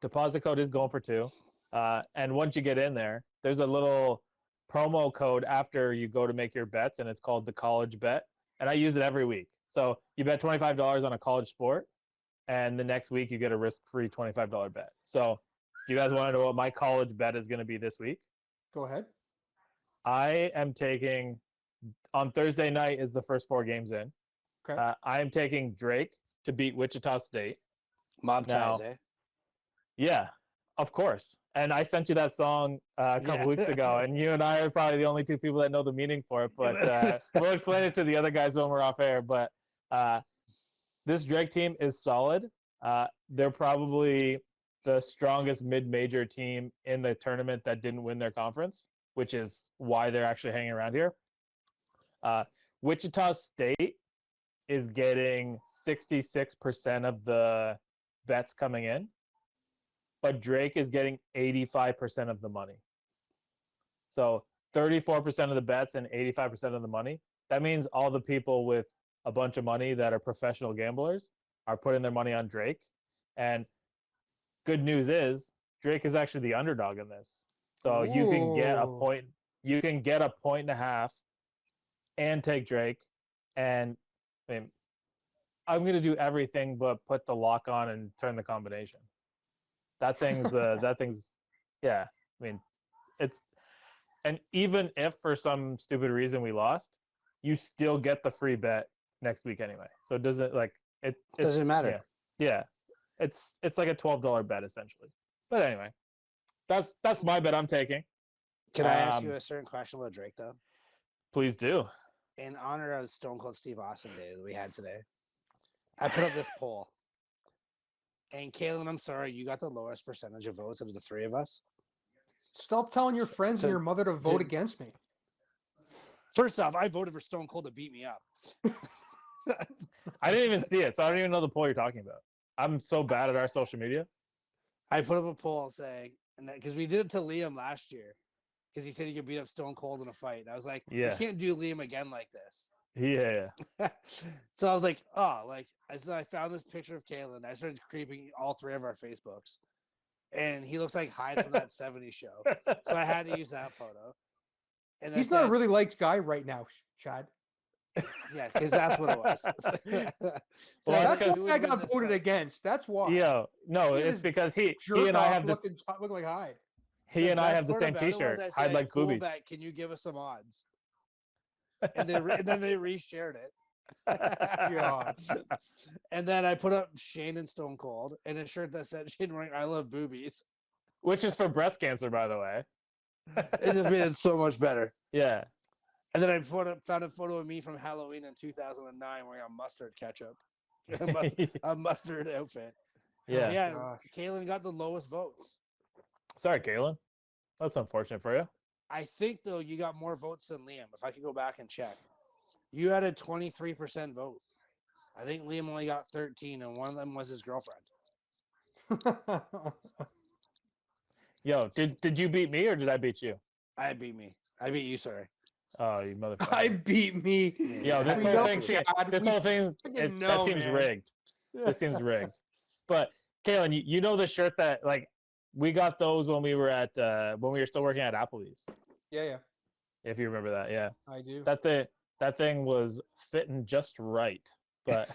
deposit code is going for 2. And once you get in there, there's a little promo code after you go to make your bets, and it's called the college bet. And I use it every week. So you bet $25 on a college sport, and the next week you get a risk-free $25 bet. So do you guys want to know what my college bet is going to be this week? Go ahead. I am taking, on Thursday night is the first 4 games in. Okay. I am taking Drake to beat Wichita State. Mob Now- ties, eh? Yeah, of course. And I sent you that song a couple weeks ago, and you and I are probably the only 2 people that know the meaning for it. But we'll explain it to the other guys when we're off air. But this Drake team is solid. They're probably the strongest mid-major team in the tournament that didn't win their conference, which is why they're actually hanging around here. Wichita State is getting 66% of the bets coming in, but Drake is getting 85% of the money. So 34% of the bets and 85% of the money. That means all the people with a bunch of money that are professional gamblers are putting their money on Drake. And good news is Drake is actually the underdog in this. So you can get a Ooh. point. You can get a 1.5 and take Drake. And I mean, I'm gonna do everything but put the lock on and turn the combination. That thing's yeah. I mean, it's, and even if for some stupid reason we lost, you still get the free bet next week anyway. So it doesn't it Doesn't matter. Yeah. It's like a $12 bet essentially. But anyway, that's my bet I'm taking. Can I ask you a certain question about Drake though? Please do. in honor of Stone Cold Steve Austin Day that we had today, I put up this poll. And Kaylin, I'm sorry, you got the lowest percentage of votes of the three of us. Stop telling your friends and your mother to vote to- against me. First off, I voted for Stone Cold to beat me up. I didn't even see it, so I don't even know the poll you're talking about. I'm so bad at our social media. I put up a poll saying, and because we did it to Liam last year, because he said he could beat up Stone Cold in a fight. And I was like, Yeah. you can't do Liam again like this. Yeah. So I was like, oh, like I found this picture of Kalen. I started creeping all three of our Facebooks, and he looks like Hyde from that '70s show. So I had to use that photo. And He's not a really liked guy right now, Chad. yeah, because that's what it was. So Well, That's because why I got voted against. That's why. Yeah, no, Look at it's this because he Jerk and I off have this. looking like Hyde. He and I have the best same part about it T-shirt. was I Hyde said, likes cool boobies. bet, can you give us some odds? And then they reshared it. God. And then I put up Shane and Stone Cold and a shirt that said Shane Ring, I love boobies. Which is for breast cancer, by the way. It just made it so much better. Yeah. And then I found a photo of me from Halloween in 2009 wearing a mustard ketchup, a mustard outfit. Yeah. Yeah. Gosh. Kaylin got the lowest votes. Sorry, Kaylin. That's unfortunate for you. I think though you got more votes than Liam. If I could go back and check, you had a 23% vote. I think Liam only got 13, and one of them was his girlfriend. Yo, did you beat me or did I beat you? I beat me. I beat you. Sorry. Oh, you motherfucker. I beat me. Yo, this We whole know, thing, Chad. this We whole thing, fucking that know, seems man. rigged. This seems rigged. But Kaylin, you know the shirt that like we got those when we were still working at Applebee's. Yeah, If you remember that, yeah. I do. That thing was fitting just right. But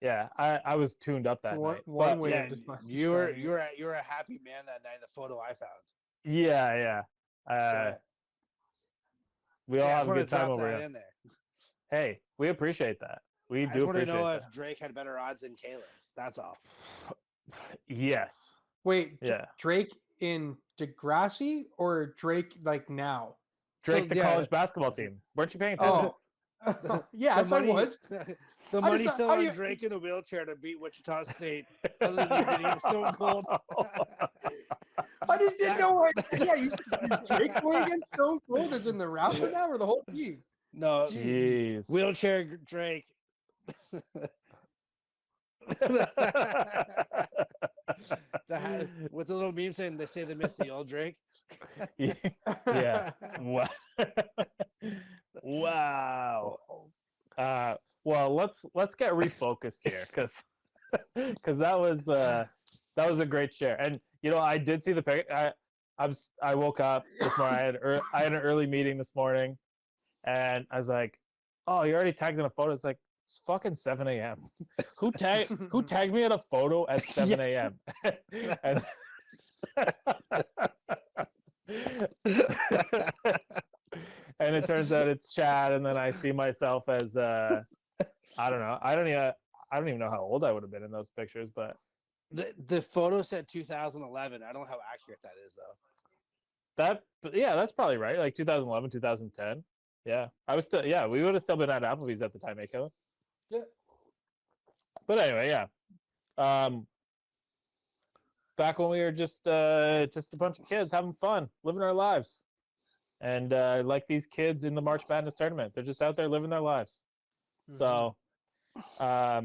yeah, I was tuned up that night. One But way Yeah, of just you were a happy man that night. The photo I found. yeah. We all I have just a want to good time drop over that here. in there. Hey, we appreciate that. We I do just want to appreciate know that. if Drake had better odds than Kaylin. That's all. Yes. Wait, Yeah. Drake in Degrassi or Drake like now? Drake, So, the yeah. college basketball team. Weren't you paying attention? Oh, yes, I was. The I money's just- still how on do you- Drake in the wheelchair to beat Wichita State, other than you beating Stone Cold. I just didn't know where. Yeah, you is Drake going against Stone Cold as in the rapper now or the whole team? No, Jeez. wheelchair Drake. With the little meme saying they say they miss the old Drake. Yeah. Wow. Wow. Well, let's get refocused here because that was a great share. And I did see the pic. I woke up this morning. I had an early meeting this morning, and I was like, "Oh, you already tagged in a photo." It's like it's fucking 7 a.m. Who tagged me in a photo at 7 a.m. and and it turns out it's Chad, and then I see myself as I don't know. I don't even know how old I would have been in those pictures, but the photo said 2011. I don't know how accurate that is though. That's probably right. Like 2011, 2010. Yeah, I was still. Yeah, we would have still been at Applebee's at the time, eh, Kevin? Yeah. But anyway, yeah. Back when we were just a bunch of kids having fun, living our lives, and like these kids in the March Madness tournament, they're just out there living their lives. Mhm. So, I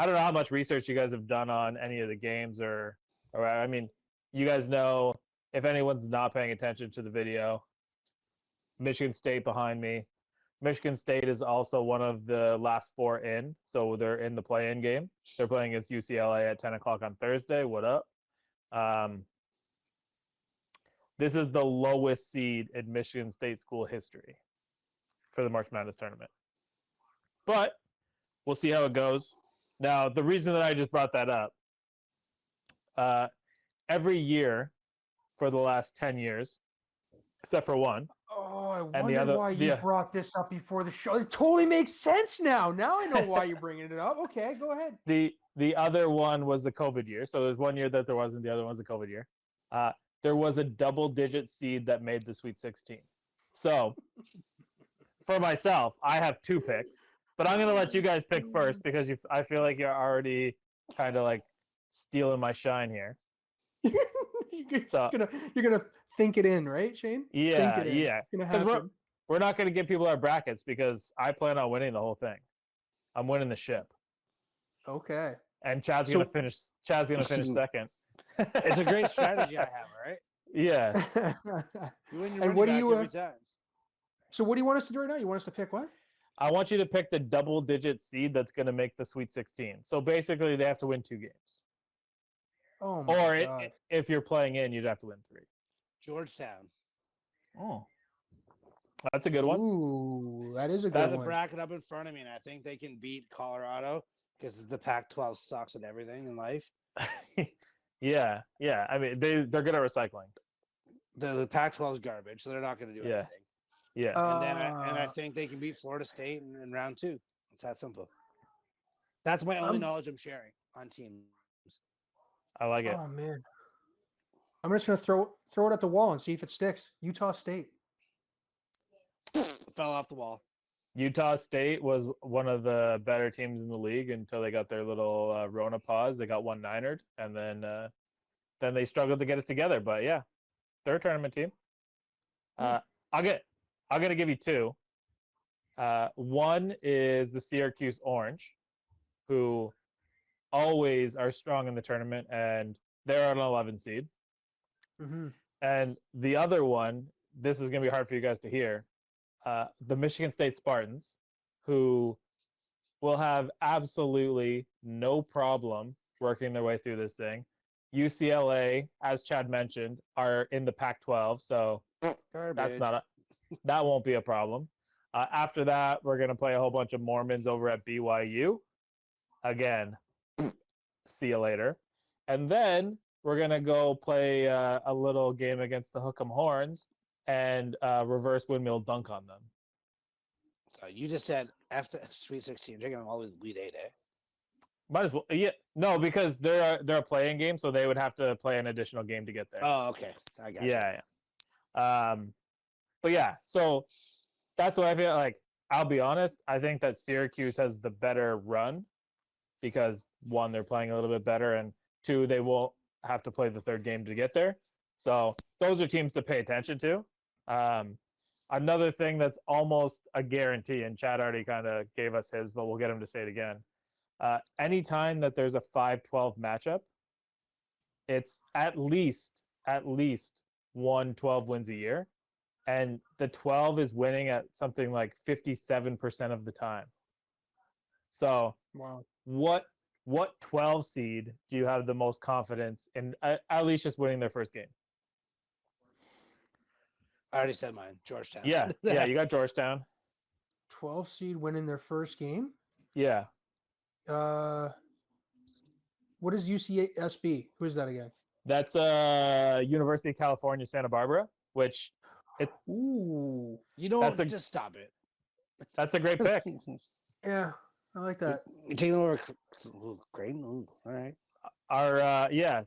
don't know how much research you guys have done on any of the games, or I mean, you guys know if anyone's not paying attention to the video, Michigan State behind me. Michigan State is also one of the last four in, so they're in the play-in game. They're playing against UCLA at 10 o'clock on Thursday. What up? This is the lowest seed in Michigan State school history for the March Madness tournament. But we'll see how it goes. Now, the reason that I just brought that up, every year for the last 10 years, except for one. Oh, I And the wonder other- why you the- brought this up before the show. It totally makes sense now. Now I know why you're bringing it up. Okay, go ahead. The other one was the COVID year. So there's 1 year that there wasn't. The other one was the COVID year. There was a double-digit seed that made the Sweet 16. So for myself, I have 2 picks, but I'm gonna let you guys pick first because I feel like you're already kind of like stealing my shine here. you're So you're gonna think it in, right, Shane? Think yeah, it in. yeah, It's gonna because happen. we're not gonna give people our brackets because I plan on winning the whole thing. I'm winning the ship, Okay. and Chad's So gonna finish. Chad's gonna finish second. It's a great strategy I have, all right? Yeah. You win your and money what do back you? every time. So what do you want us to do right now? You want us to pick what? I want you to pick the double-digit seed that's going to make the Sweet 16. So basically, they have to win 2 games. Oh my Or god. if you're playing in, you'd have to win 3. Georgetown. Oh, that's a good one. Ooh, that is a I have good the one. bracket up in front of me, and I think they can beat Colorado because the Pac-12 sucks at everything in life. Yeah, yeah. I mean, they're good at recycling. The Pac-12 is garbage, so they're not going to do Yeah. anything. Yeah, And I think they can beat Florida State in round 2. It's that simple. That's my only knowledge I'm sharing on teams. I like it. Oh man. I'm just gonna throw it at the wall and see if it sticks. Utah State. Fell off the wall. Utah State was one of the better teams in the league until they got their little Rona pause. They got 1-9'd, and then they struggled to get it together. But yeah, they're a tournament team. Uh, I'll get. I'm gonna give you 2. One is the Syracuse Orange, who always are strong in the tournament, and they're an 11 seed. Mm-hmm. And the other one, this is going to be hard for you guys to hear, the Michigan State Spartans, who will have absolutely no problem working their way through this thing. UCLA, as Chad mentioned, are in the Pac-12, so Garbage. that won't be a problem. After that, we're going to play a whole bunch of Mormons over at BYU. Again, see you later. And then we're going to go play a little game against the Hook'em Horns and reverse windmill dunk on them. So you just said after Sweet 16, you're going all the way to Elite 8, eh? Might as well. Yeah. No, because they're a playing game, so they would have to play an additional game to get there. Oh, okay. I got you. Yeah. But yeah, so that's what I feel like. I'll be honest. I think that Syracuse has the better run because 1, they're playing a little bit better, and 2, they won't have to play the 3rd game to get there. So those are teams to pay attention to. Another thing that's almost a guarantee, and Chad already kind of gave us his, but we'll get him to say it again. Anytime that there's a 5-12 matchup, it's at least 1-12 wins a year. And the 12 is winning at something like 57% of the time. So Wow. what 12 seed do you have the most confidence in at least just winning their first game? I already said mine. Georgetown. Yeah, you got Georgetown. 12 seed winning their first game. Yeah. What is UCSB? Who is that again? That's University of California, Santa Barbara, which it's Ooh. You don't just stop it. That's a great pick. Yeah, I like that. You're taking over Creighton? Ooh, all right. Yeah.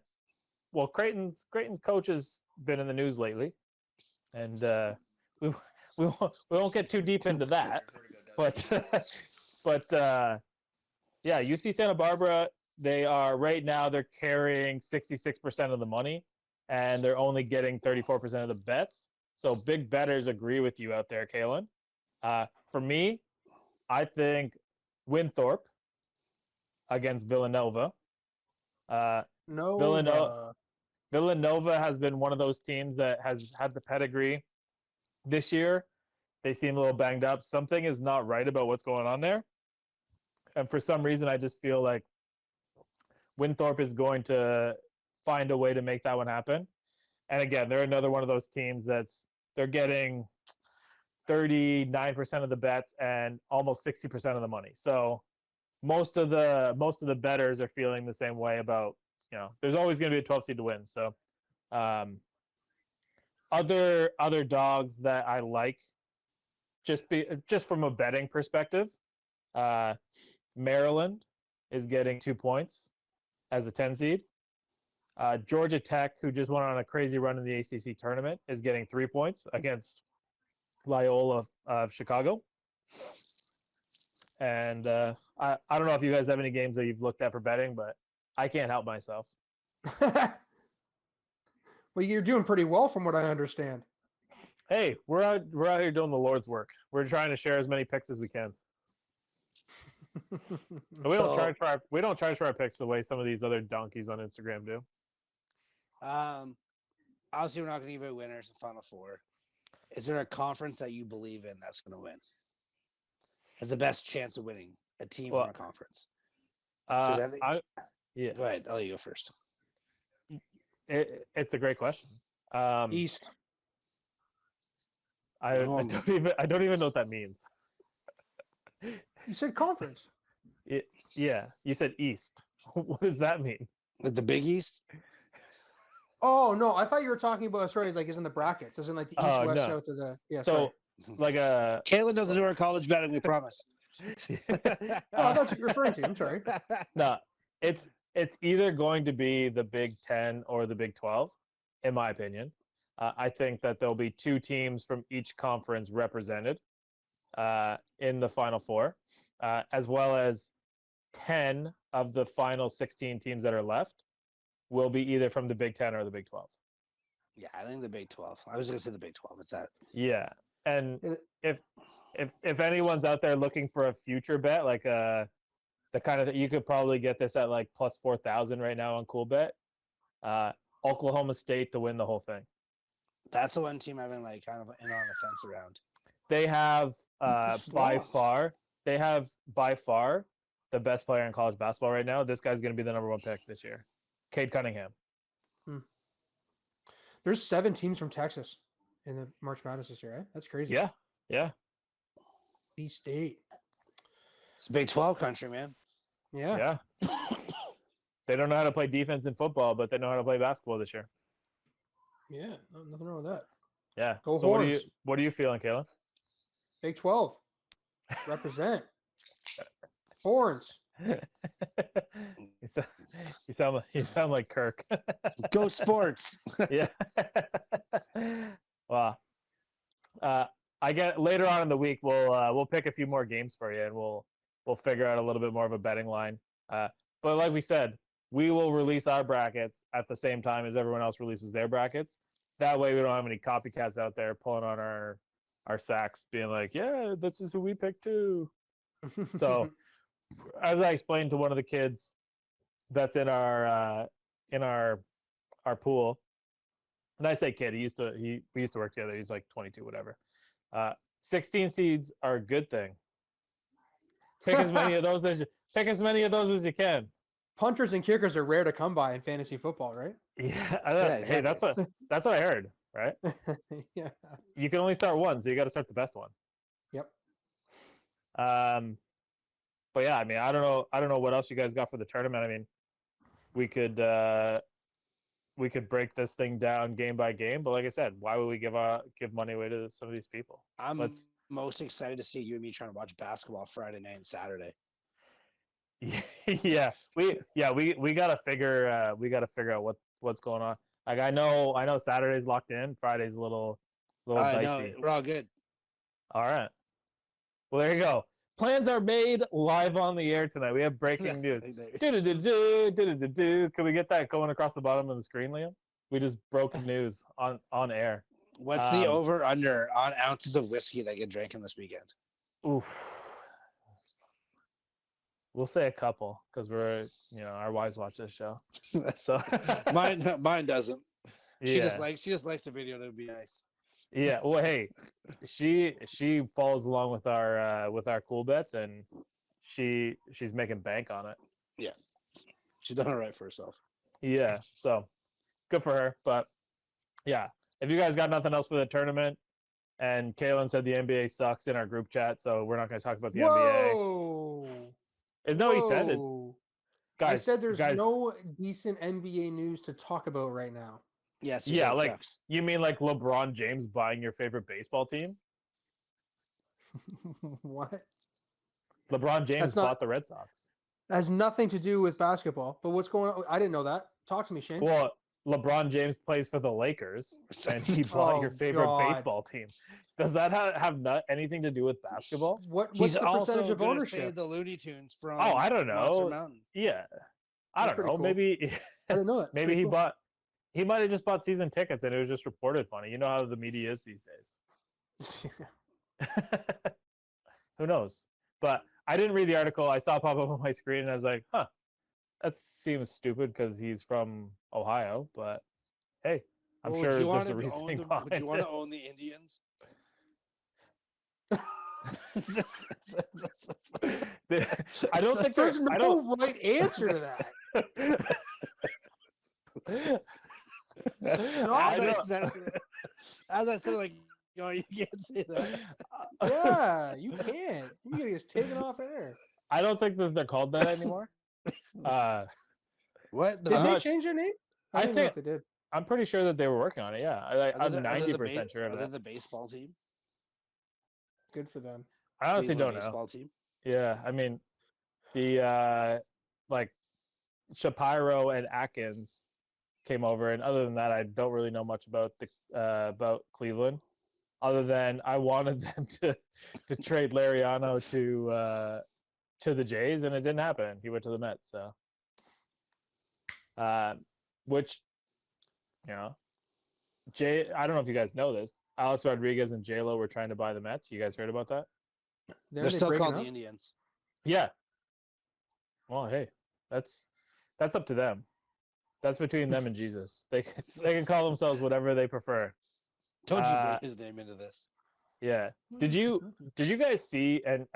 Well, Creighton's coach has been in the news lately, and we won't get too deep into that. But yeah, UC Santa Barbara, they are right now they're carrying 66% of the money, and they're only getting 34% of the bets. So big bettors agree with you out there, Kalen. For me, I think Winthrop against Villanova. Nova. Villanova has been one of those teams that has had the pedigree. This year, they seem a little banged up. Something is not right about what's going on there. And for some reason, I just feel like Winthrop is going to find a way to make that one happen. And again, they're another one of those teams they're getting 39% of the bets and almost 60% of the money. So most of the bettors are feeling the same way about, there's always going to be a 12 seed to win. So other dogs that I like just from a betting perspective, Maryland is getting 2 points as a 10 seed. Georgia Tech, who just went on a crazy run in the ACC tournament, is getting 3 points against Loyola of Chicago. And I don't know if you guys have any games that you've looked at for betting, but I can't help myself. Well, you're doing pretty well from what I understand. Hey, we're out here doing the Lord's work. We're trying to share as many picks as we can. But we don't charge for our picks the way some of these other donkeys on Instagram do. Obviously, we're not going to give away winners in Final Four. Is there a conference that you believe in that's going to win? Has the best chance of winning a team from a conference? Yeah. Go ahead. I'll let you go first. It's a great question. East. I don't even know what that means. You said conference. Yeah, you said East. What does that mean? Like the Big East? Oh no, I thought you were talking about like as in the brackets, as in like the east, west, no. south, or the So like a Caitlin doesn't do her college betting, we promise. Oh, that's what you're referring to. I'm sorry. No, it's either going to be the Big 10 or the Big 12, in my opinion. I think that there'll be 2 teams from each conference represented in the Final Four, as well as 10 of the final 16 teams that are left will be either from the Big 10 or the Big 12. Yeah, I think the Big 12. I was going to say the Big 12. It's that. Yeah, and if anyone's out there looking for a future bet, like the kind of you could probably get this at like plus 4,000 right now on CoolBet. Oklahoma State to win the whole thing. That's the one team I've been like kind of in on the fence around. They have by far the best player in college basketball right now. This guy's going to be the number 1 pick this year, Cade Cunningham. There's 7 teams from Texas in the March Madness this year, right? That's crazy. Yeah. The state. It's Big 12 country, man. Yeah. They don't know how to play defense in football, but they know how to play basketball this year. Yeah, nothing wrong with that. Yeah. Go so Horns. What are you feeling, Kayla? Big 12. Represent. Horns. You sound like Kirk. Go Sports. Yeah. Well, I get later on in the week we'll pick a few more games for you, and we'll figure out a little bit more of a betting line. But like we said, we will release our brackets at the same time as everyone else releases their brackets. That way, we don't have any copycats out there pulling on our sacks, being like, "Yeah, this is who we picked too." So, as I explained to one of the kids that's in our pool, and I say kid, we used to work together. He's like 22, whatever. 16 seeds are a good thing. Pick as many of those as you can. Punters and kickers are rare to come by in fantasy football, right? Yeah, exactly. Hey, that's what I heard, right? Yeah. You can only start one, so you got to start the best one. Yep. But yeah, I mean, I don't know what else you guys got for the tournament. I mean, we could break this thing down game by game, but like I said, why would we give money away to some of these people? I'm most excited to see you and me trying to watch basketball Friday night and Saturday. Yeah, we gotta figure out what's going on. Like I know Saturday's locked in, Friday's a little dicey. No, we're all good. All right. Well, there you go. Plans are made live on the air tonight. We have breaking news. Can we get that going across the bottom of the screen, Liam? We just broke news on air. What's the over under on ounces of whiskey that get drinking this weekend? Oof. We'll say a couple because we're our wives watch this show. So mine doesn't. She Yeah. just likes the video to be nice. Yeah. Well, hey, she follows along with our cool bets, and she's making bank on it. Yeah, she's done it right for herself. Yeah. So good for her. But yeah, if you guys got nothing else for the tournament, and Kaylin said the NBA sucks in our group chat, so we're not going to talk about the NBA. Whoa. No, he said it. Guys, I said there's no decent NBA news to talk about right now. Yes. Yeah, like sucks. you mean like LeBron James buying your favorite baseball team? What? LeBron James bought the Red Sox. That has nothing to do with basketball. But what's going on? I didn't know that. Talk to me, Shane. Well, LeBron James plays for the Lakers and he bought your Oh, favorite God. baseball team. Does that have anything to do with basketball? What's He's the percentage also of going to ownership? save the Looney Tunes from Oh, I don't Monster know. Mountain. Yeah, I That's don't pretty know. cool. Maybe I didn't know that. That's maybe pretty he cool. bought. He might have just bought season tickets and it was just reported funny. You know how the media is these days. Who knows? But I didn't read the article. I saw it pop up on my screen and I was like, huh, that seems stupid because he's from Ohio. But hey, I'm Well, sure would you want there's a to reasoning own behind Would you want it. to own the Indians? I don't think There's I no don't. right answer to that. As I said, like, you can't say that. Yeah, you can't. You gotta get taken off air. I don't think that they're called that anymore. What? Did I'm they not- change their name? I I didn't know think if they did. I'm pretty sure that they were working on it. Yeah, I'm 90% sure of Are they that. the baseball team? Good for them. I honestly Cleveland don't know. baseball team. Yeah, I mean, the like Shapiro and Atkins came over, and other than that, I don't really know much about about Cleveland, other than I wanted them to trade Lariano to the Jays, and it didn't happen. He went to the Mets, so which you know, I don't know if you guys know this. Alex Rodriguez and J-Lo were trying to buy the Mets. You guys heard about that? They're They still breaking called up? the Indians. Yeah. Well, hey, that's up to them. That's between them and Jesus. They can call themselves whatever they prefer. Don't you bring his name into this? Yeah. Did you guys see? And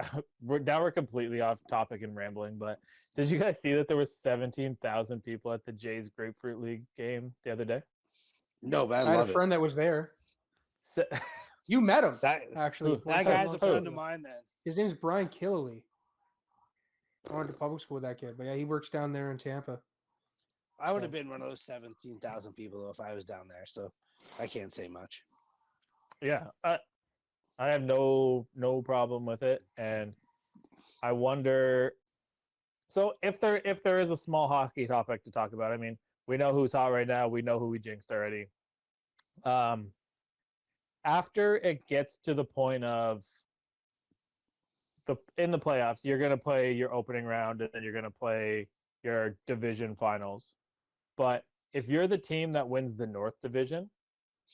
we're completely off topic and rambling, but did you guys see that there was 17,000 people at the Jays Grapefruit League game the other day? No, but I I had a love friend that was there. Se- You met him, That actually. Who? one that time guy's a long friend time of ago. mine. Then His name's Brian Killily. I went to public school with that kid, but yeah, he works down there in Tampa. I would have been one of those 17,000 people though if I was down there. So I can't say much. Yeah. I have no problem with it, and I wonder. So if there is a small hockey topic to talk about, I mean, we know who's hot right now. We know who we jinxed already. After it gets to the point of in the playoffs, you're gonna play your opening round and then you're gonna play your division finals. But if you're the team that wins the North Division,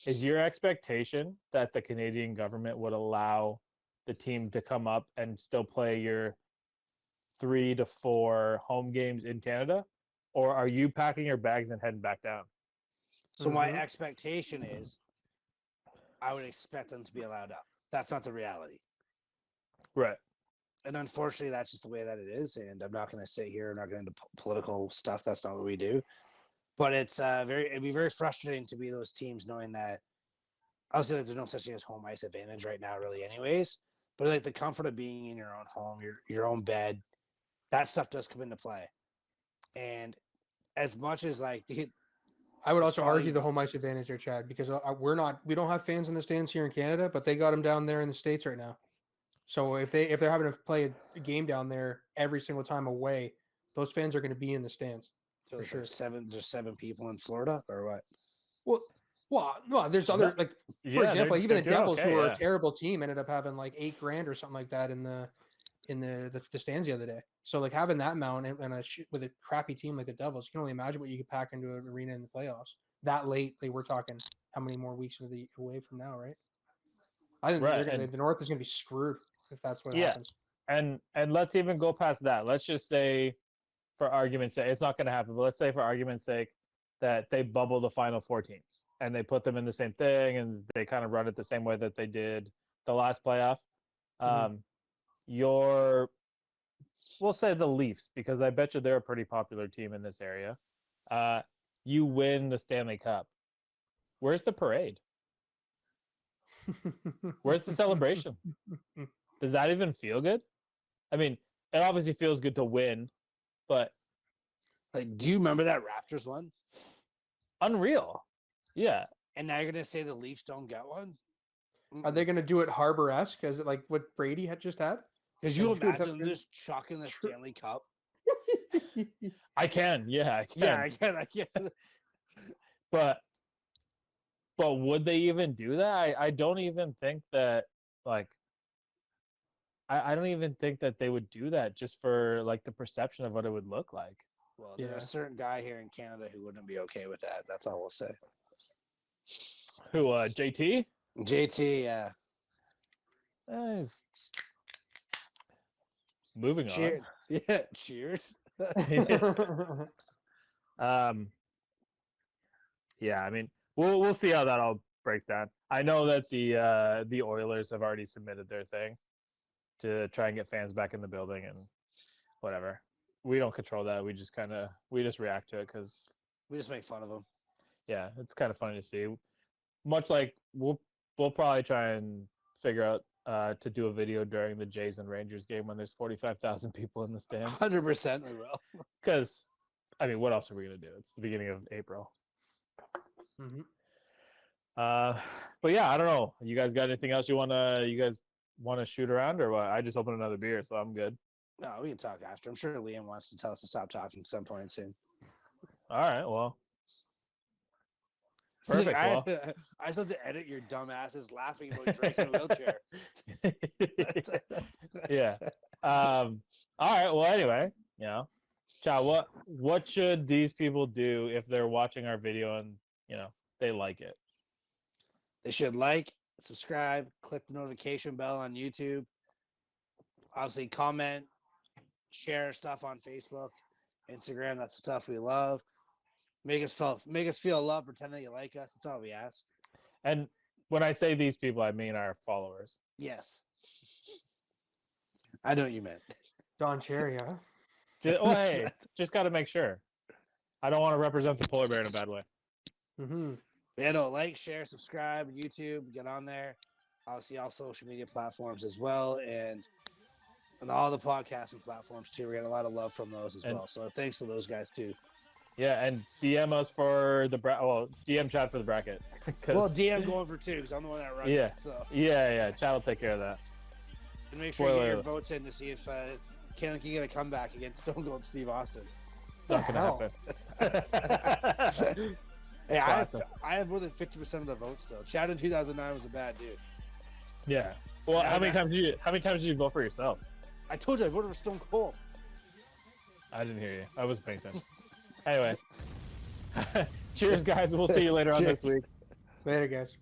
is your expectation that the Canadian government would allow the team to come up and still play your 3 to 4 home games in Canada? Or are you packing your bags and heading back down? So my expectation is, I would expect them to be allowed up. That's not the reality. Right. And unfortunately, that's just the way that it is. And I'm not going to sit here. I'm not going into political stuff. That's not what we do. But it'd be very frustrating to be those teams knowing that obviously there's no such thing as home ice advantage right now, really, anyways. But like the comfort of being in your own home, your own bed, that stuff does come into play. And as much as like I would also argue the home ice advantage there, Chad, because we don't have fans in the stands here in Canada, but they got them down there in the States right now. So if they're having to play a game down there every single time away, those fans are going to be in the stands. So for sure. There's 7 people in Florida or what? Well, there's other like for example, even the Devils, okay, who are a terrible team, ended up having like $8,000 or something like that in the stands the other day. So like having that amount and with a crappy team like the Devils, you can only imagine what you could pack into an arena in the playoffs that late. Like we're talking how many more weeks away from now, right? I think the North is going to be screwed if that's what happens. And let's even go past that. Let's just say, for argument's sake, it's not going to happen, but let's say for argument's sake that they bubble the final 4 teams and they put them in the same thing and they kind of run it the same way that they did the last playoff. We'll say the Leafs, because I bet you they're a pretty popular team in this area. You win the Stanley Cup. Where's the parade? Where's the celebration? Does that even feel good? I mean, it obviously feels good to win, but like, do you remember that Raptors one? Unreal. Yeah. And now you're gonna say the Leafs don't get one? Are they going to do it Harbor-esque as like what Brady had just had? Because you imagine them just chucking the Stanley Cup. I can. Yeah, I can. Yeah, I can. But would they even do that? I don't even think that like I don't even think that they would do that just for like the perception of what it would look like. Well, Yeah. there's a certain guy here in Canada who wouldn't be okay with that. That's all we'll say. Who JT? JT, yeah. He's moving Cheers. Yeah, cheers. on. Yeah, I mean, we'll see how that all breaks down. I know that the Oilers have already submitted their thing to try and get fans back in the building and whatever. We don't control that. We just react to it because We just make fun of him. yeah, it's kind of funny to see. Much like we'll probably try and figure out to do a video during the Jays and Rangers game when there's 45,000 people in the stands. 100% we will. Because I mean, what else are we gonna do? It's the beginning of April. Mm-hmm. But yeah, I don't know. You guys got anything else you guys wanna shoot around or what? I just opened another beer, so I'm good. No, we can talk after. I'm sure Liam wants to tell us to stop talking at some point soon. All right, well. He's Perfect. like, Well. I just have to edit your dumb asses laughing about Drake in a wheelchair. Yeah. All right. Well, anyway, Chow, what should these people do if they're watching our video and they like it? They should like, subscribe, click the notification bell on YouTube. Obviously, comment, share stuff on Facebook, Instagram. That's the stuff we love. Make us feel love. Pretend that you like us. That's all we ask. And when I say these people, I mean our followers. Yes. I know what you meant. Don Cherry, huh? Hey, just got to make sure. I don't want to represent the polar bear in a bad way. Mm-hmm. Yeah, no, like, share, subscribe, YouTube, get on there. Obviously, all social media platforms as well, and all the podcasting platforms too. We're getting a lot of love from those as well. So thanks to those guys too. Yeah, and DM us for the DM Chad for the bracket. Well, DM going for 2 because I'm the one that runs Yeah. it. So Yeah, Chad will take care of that. and make sure you get your votes in to see if Kalen can get a comeback against Stone Cold Steve Austin. Not gonna happen. Hey, I have more than 50% of the votes still. Chad in 2009 was a bad dude. Yeah. Well, how many times did you vote for yourself? I told you I voted for Stone Cold. I didn't hear you. I wasn't paying attention. Anyway. Cheers, guys. We'll see you later on this week. Later, guys.